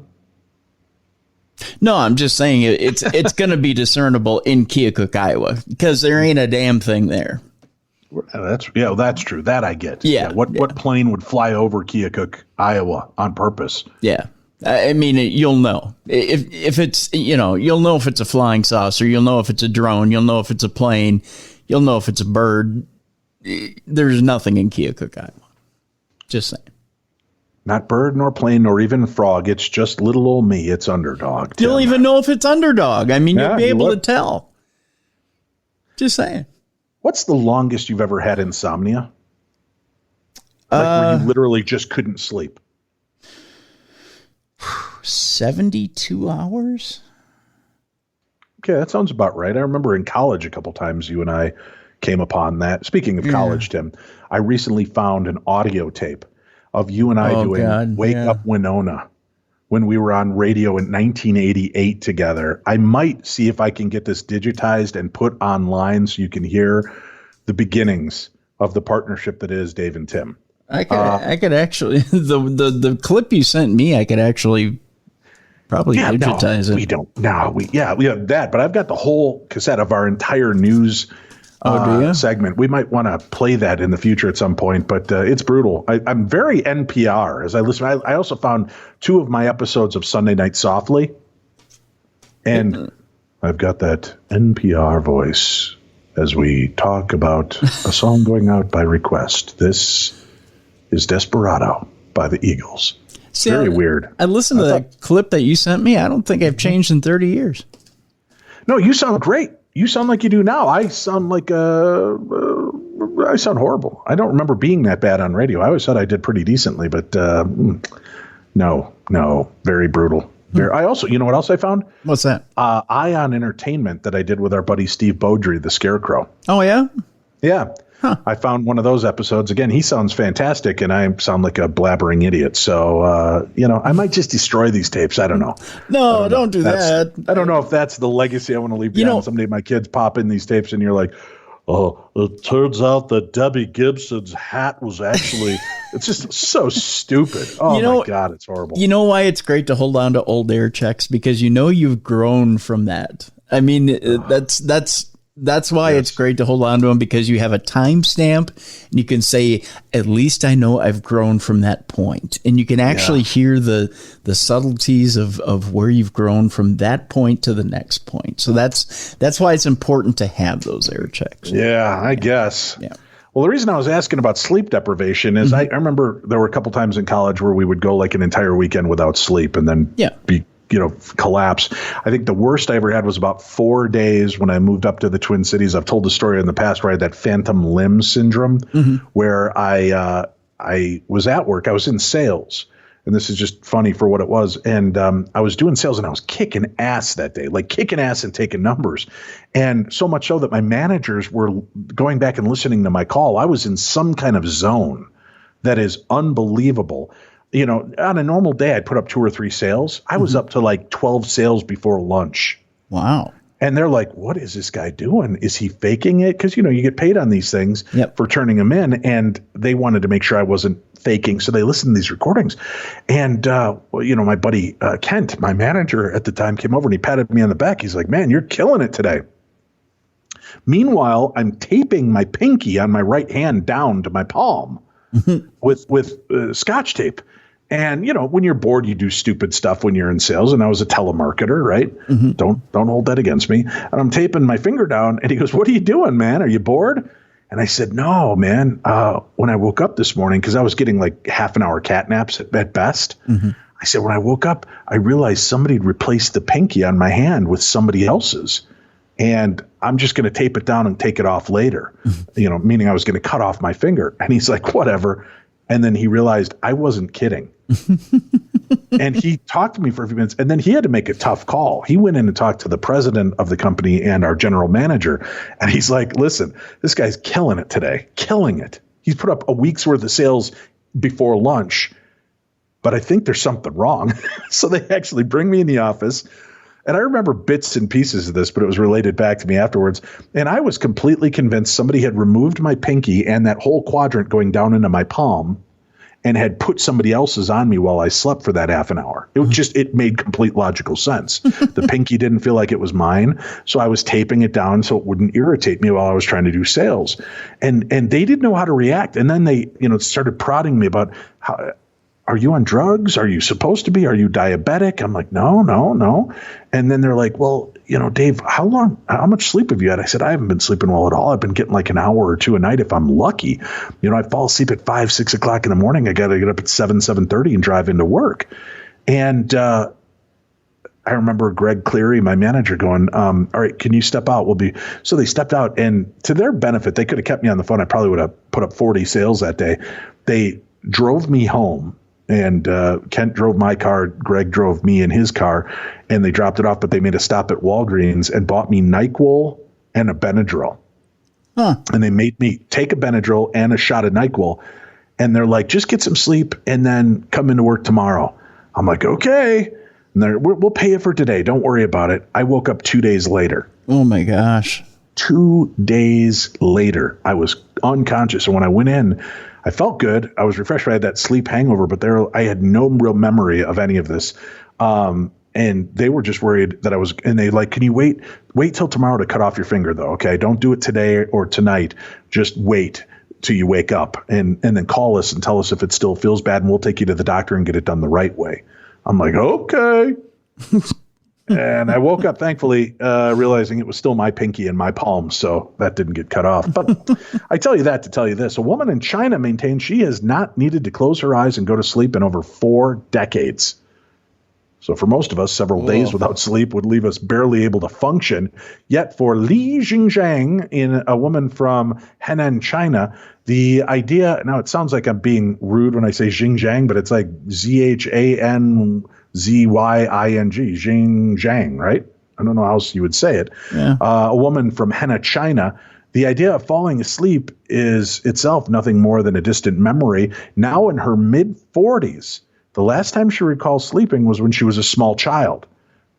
No, I'm just saying it's going to be discernible in Keokuk, Iowa, because there ain't a damn thing there. That's true. That I get. Yeah. What plane would fly over Keokuk, Iowa on purpose? Yeah. I mean, you'll know if it's, you'll know if it's a flying saucer, you'll know if it's a drone, you'll know if it's a plane, you'll know if it's a bird. There's nothing in Keokuk, Iowa. Just saying. Not bird, nor plane, nor even frog. It's just little old me. It's Underdog. You'll even know if it's Underdog. I mean, you'll be able to tell. Just saying. What's the longest you've ever had insomnia? Where you literally just couldn't sleep? 72 hours? Okay, that sounds about right. I remember in college a couple times you and I came upon that. Speaking of college, Tim, I recently found an audio tape of you and I doing Wake Up Winona when we were on radio in 1988 together. I might see if I can get this digitized and put online so you can hear the beginnings of the partnership that is Dave and Tim. I could actually the clip you sent me, I could actually probably digitize it. We have that, but I've got the whole cassette of our entire news segment. We might want to play that in the future at some point, but it's brutal. I'm very NPR as I listen. I also found 2 of my episodes of Sunday Night Softly, and I've got that NPR voice as we talk about a song going out by request. This is Desperado by the Eagles. See, very weird. I listened to that clip that you sent me. I don't think I've changed in 30 years. No, you sound great. You sound like you do now. I sound like I sound horrible. I don't remember being that bad on radio. I always thought I did pretty decently, but no, very brutal. I also, you know what else I found? What's that? Ion Entertainment that I did with our buddy Steve Beaudry, the Scarecrow. Oh, yeah? Yeah. Huh. I found one of those episodes. Again, he sounds fantastic, and I sound like a blabbering idiot. So, I might just destroy these tapes. I don't know. No, don't do that. I don't know if that's the legacy I want to leave behind. Someday my kids pop in these tapes, and you're like, oh, it turns out that Debbie Gibson's hat was actually – it's just so stupid. Oh, my God, it's horrible. You know why it's great to hold on to old air checks? Because you've grown from that. I mean, that's why it's great to hold on to them, because you have a timestamp and you can say, at least I know I've grown from that point. And you can actually hear the subtleties of where you've grown from that point to the next point. So that's why it's important to have those air checks. Yeah, I guess. Yeah. Well, the reason I was asking about sleep deprivation is I remember there were a couple times in college where we would go like an entire weekend without sleep and then be collapse. I think the worst I ever had was about 4 days when I moved up to the Twin Cities. I've told the story in the past where I had that phantom limb syndrome where I was at work. I was in sales, and this is just funny for what it was. And I was doing sales, and I was kicking ass that day, like kicking ass and taking numbers. And so much so that my managers were going back and listening to my call. I was in some kind of zone that is unbelievable. On a normal day, I'd put up 2 or 3 sales. I was up to like 12 sales before lunch. Wow. And they're like, what is this guy doing? Is he faking it? Because, you get paid on these things for turning them in. And they wanted to make sure I wasn't faking. So they listened to these recordings. And, my buddy Kent, my manager at the time, came over and he patted me on the back. He's like, man, you're killing it today. Meanwhile, I'm taping my pinky on my right hand down to my palm with Scotch tape. And, when you're bored, you do stupid stuff when you're in sales. And I was a telemarketer, right? Don't hold that against me. And I'm taping my finger down. And he goes, what are you doing, man? Are you bored? And I said, no, man. When I woke up this morning, because I was getting like half an hour cat naps at best. I said, when I woke up, I realized somebody had replaced the pinky on my hand with somebody else's. And I'm just going to tape it down and take it off later, meaning I was going to cut off my finger. And he's like, whatever. And then he realized I wasn't kidding. And he talked to me for a few minutes, and then he had to make a tough call. He went in and talked to the president of the company and our general manager. And he's like, listen, this guy's killing it today, killing it. He's put up a week's worth of sales before lunch, but I think there's something wrong. So they actually bring me in the office. And I remember bits and pieces of this, but it was related back to me afterwards. And I was completely convinced somebody had removed my pinky and that whole quadrant going down into my palm and had put somebody else's on me while I slept for that half an hour. It made complete logical sense. The pinky didn't feel like it was mine, so I was taping it down so it wouldn't irritate me while I was trying to do sales. And they didn't know how to react. And then they, started prodding me about, are you on drugs? Are you supposed to be? Are you diabetic? I'm like, no. And then they're like, well, Dave, how much sleep have you had? I said, I haven't been sleeping well at all. I've been getting like an hour or two a night if I'm lucky. I fall asleep at 5, 6 o'clock in the morning. I got to get up at 7:30 and drive into work. And I remember Greg Cleary, my manager, going, all right, can you step out? So they stepped out, and to their benefit, they could have kept me on the phone. I probably would have put up 40 sales that day. They drove me home. And Kent drove my car, Greg drove me in his car, and they dropped it off, but they made a stop at Walgreens and bought me NyQuil and a Benadryl. Huh. And they made me take a Benadryl and a shot of NyQuil, and they're like, just get some sleep and then come into work tomorrow. I'm like, okay. And we'll pay you for today. Don't worry about it. I woke up 2 days later. Oh, my gosh. 2 days later, I was unconscious. And when I went in, I felt good. I was refreshed. I had that sleep hangover, but I had no real memory of any of this. And they were just worried that and they like, can you wait till tomorrow to cut off your finger though? Okay. Don't do it today or tonight. Just wait till you wake up and then call us and tell us if it still feels bad, and we'll take you to the doctor and get it done the right way. I'm like, okay. And I woke up, thankfully, realizing it was still my pinky in my palm, so that didn't get cut off. But I tell you that to tell you this. A woman in China maintains she has not needed to close her eyes and go to sleep in over 4 decades. So for most of us, several days without sleep would leave us barely able to function. Yet for Li Jingzhang, a woman from Henan, China, the idea, now it sounds like I'm being rude when I say Xinjiang, but it's like Zhanzying, Xinjiang, right? I don't know how else you would say it. Yeah. A woman from Henan, China. The idea of falling asleep is itself nothing more than a distant memory. Now in her mid-40s, the last time she recalls sleeping was when she was a small child.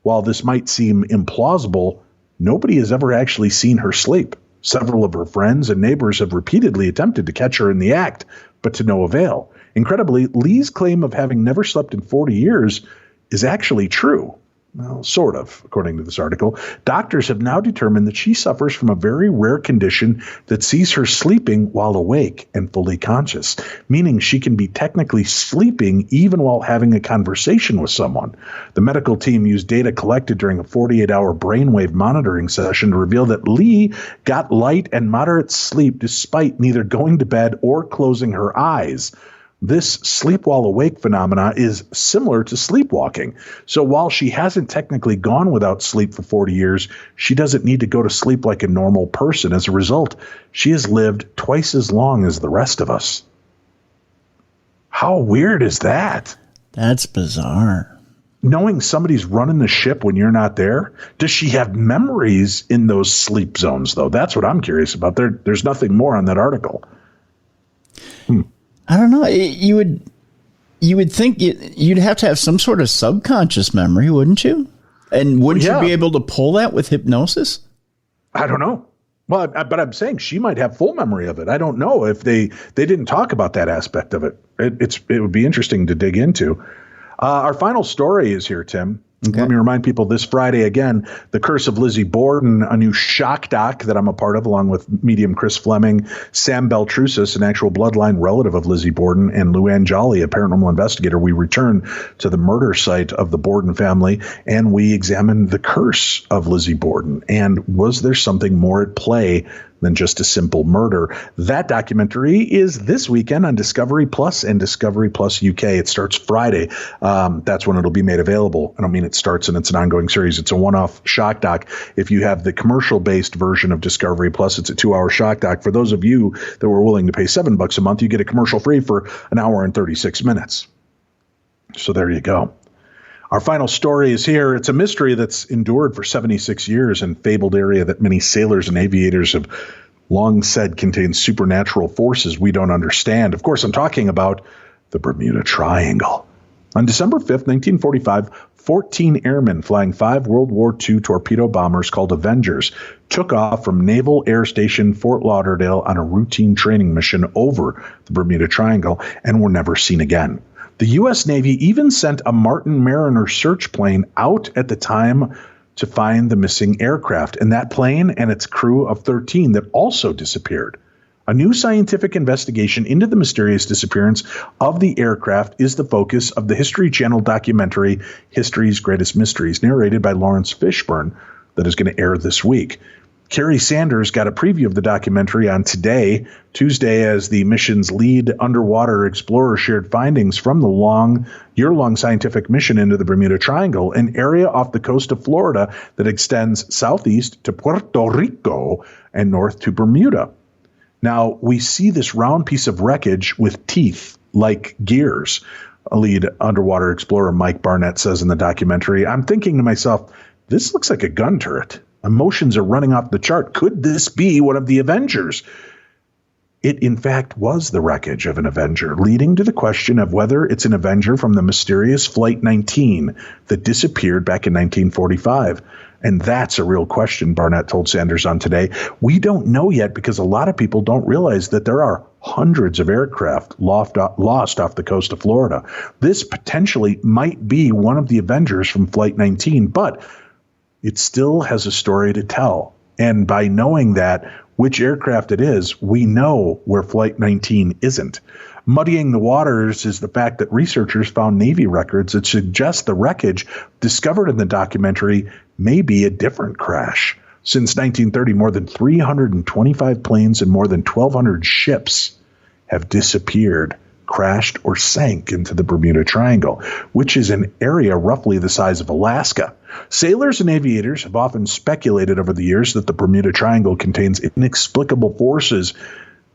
While this might seem implausible, nobody has ever actually seen her sleep. Several of her friends and neighbors have repeatedly attempted to catch her in the act, but to no avail. Incredibly, Lee's claim of having never slept in 40 years is actually true. Well, sort of, according to this article. Doctors have now determined that she suffers from a very rare condition that sees her sleeping while awake and fully conscious, meaning she can be technically sleeping even while having a conversation with someone. The medical team used data collected during a 48-hour brainwave monitoring session to reveal that Lee got light and moderate sleep despite neither going to bed or closing her eyes. This sleep while awake phenomena is similar to sleepwalking. So while she hasn't technically gone without sleep for 40 years, she doesn't need to go to sleep like a normal person. As a result, she has lived twice as long as the rest of us. How weird is that? That's bizarre. Knowing somebody's running the ship when you're not there, does she have memories in those sleep zones, though? That's what I'm curious about. There's nothing more on that article. I don't know. You would think you'd have to have some sort of subconscious memory, wouldn't you? And wouldn't you be able to pull that with hypnosis? I don't know. Well, but I'm saying she might have full memory of it. I don't know if they didn't talk about that aspect of it. It would be interesting to dig into. Our final story is here, Tim. Okay. Let me remind people this Friday, again, The Curse of Lizzie Borden, a new shock doc that I'm a part of, along with medium Chris Fleming, Sam Beltrusis, an actual bloodline relative of Lizzie Borden, and Luann Jolly, a paranormal investigator. We return to the murder site of the Borden family, and we examine the curse of Lizzie Borden. And was there something more at play than just a simple murder? That documentary is this weekend on Discovery Plus and Discovery Plus UK. It starts Friday. That's when it'll be made available. I don't mean it starts and it's an ongoing series. It's a one-off shock doc. If you have the commercial-based version of Discovery Plus, it's a 2-hour shock doc. For those of you that were willing to pay $7 a month, you get a commercial-free for an hour and 36 minutes. So there you go. Our final story is here. It's a mystery that's endured for 76 years in fabled area that many sailors and aviators have long said contains supernatural forces we don't understand. Of course, I'm talking about the Bermuda Triangle. On December 5th, 1945, 14 airmen flying 5 World War II torpedo bombers called Avengers took off from Naval Air Station Fort Lauderdale on a routine training mission over the Bermuda Triangle and were never seen again. The U.S. Navy even sent a Martin Mariner search plane out at the time to find the missing aircraft, and that plane and its crew of 13 that also disappeared. A new scientific investigation into the mysterious disappearance of the aircraft is the focus of the History Channel documentary History's Greatest Mysteries, narrated by Lawrence Fishburne, that is going to air this week. Kerry Sanders got a preview of the documentary on Tuesday, as the mission's lead underwater explorer shared findings from the year-long scientific mission into the Bermuda Triangle, an area off the coast of Florida that extends southeast to Puerto Rico and north to Bermuda. Now, we see this round piece of wreckage with teeth like gears, a lead underwater explorer Mike Barnett says in the documentary. I'm thinking to myself, this looks like a gun turret. Emotions are running off the chart. Could this be one of the Avengers? It, in fact, was the wreckage of an Avenger, leading to the question of whether it's an Avenger from the mysterious Flight 19 that disappeared back in 1945. And that's a real question, Barnett told Sanders on Today. We don't know yet because a lot of people don't realize that there are hundreds of aircraft lost off the coast of Florida. This potentially might be one of the Avengers from Flight 19, but it still has a story to tell. And by knowing that, which aircraft it is, we know where Flight 19 isn't. Muddying the waters is the fact that researchers found Navy records that suggest the wreckage discovered in the documentary may be a different crash. Since 1930, more than 325 planes and more than 1,200 ships have disappeared, crashed, or sank into the Bermuda Triangle, which is an area roughly the size of Alaska. Sailors and aviators have often speculated over the years that the Bermuda Triangle contains inexplicable forces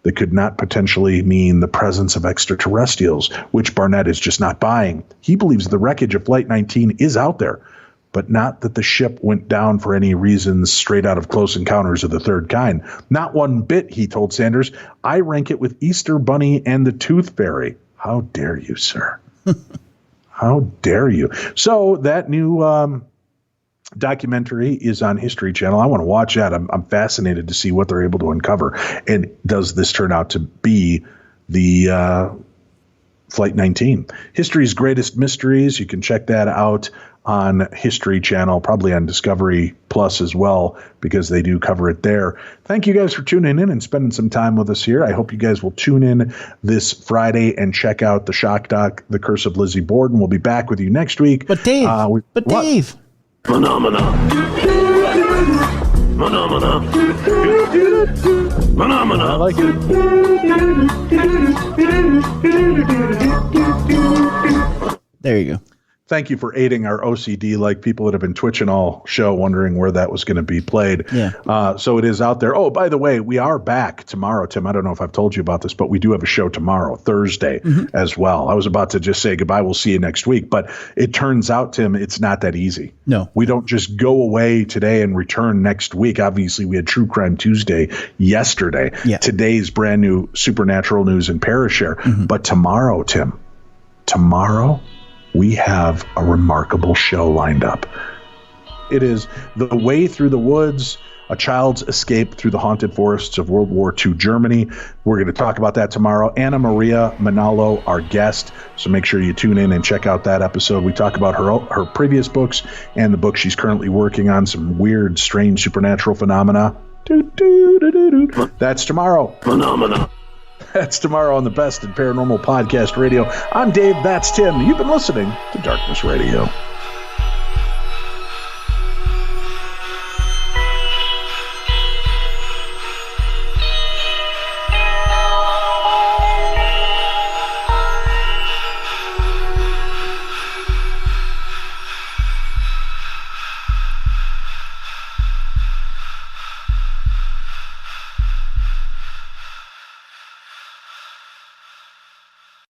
that could not potentially mean the presence of extraterrestrials, which Barnett is just not buying. He believes the wreckage of Flight 19 is out there, but not that the ship went down for any reasons straight out of Close Encounters of the Third Kind. Not one bit, he told Sanders. I rank it with Easter Bunny and the Tooth Fairy. How dare you, sir? How dare you? So that new documentary is on History Channel. I want to watch that. I'm fascinated to see what they're able to uncover. And does this turn out to be the Flight 19? History's Greatest Mysteries. You can check that out on History Channel, probably on Discovery Plus as well, because they do cover it there. Thank you guys for tuning in and spending some time with us here. I hope you guys will tune in this Friday and check out the shock doc, The Curse of Lizzie Borden. We'll be back with you next week. But Dave, Dave. Phenomena. I like it. There you go. Thank you for aiding our OCD, like people that have been twitching all show wondering where that was going to be played. Yeah. So it is out there. Oh, by the way, we are back tomorrow, Tim. I don't know if I've told you about this, but we do have a show tomorrow, Thursday, as well. I was about to just say goodbye. We'll see you next week. But it turns out, Tim, it's not that easy. No. We don't just go away today and return next week. Obviously, we had True Crime Tuesday yesterday. Yeah. Today's brand new Supernatural News and Parashare. But tomorrow, Tim, we have a remarkable show lined up. It is The Way Through the Woods, a child's escape through the haunted forests of World War II Germany. We're going to talk about that tomorrow. Anna Maria Manalo, our guest. So make sure you tune in and check out that episode. We talk about her previous books and the book she's currently working on, some weird, strange supernatural phenomena. That's tomorrow. Phenomena. That's tomorrow on the Best in Paranormal Podcast Radio. I'm Dave, that's Tim. You've been listening to Darkness Radio.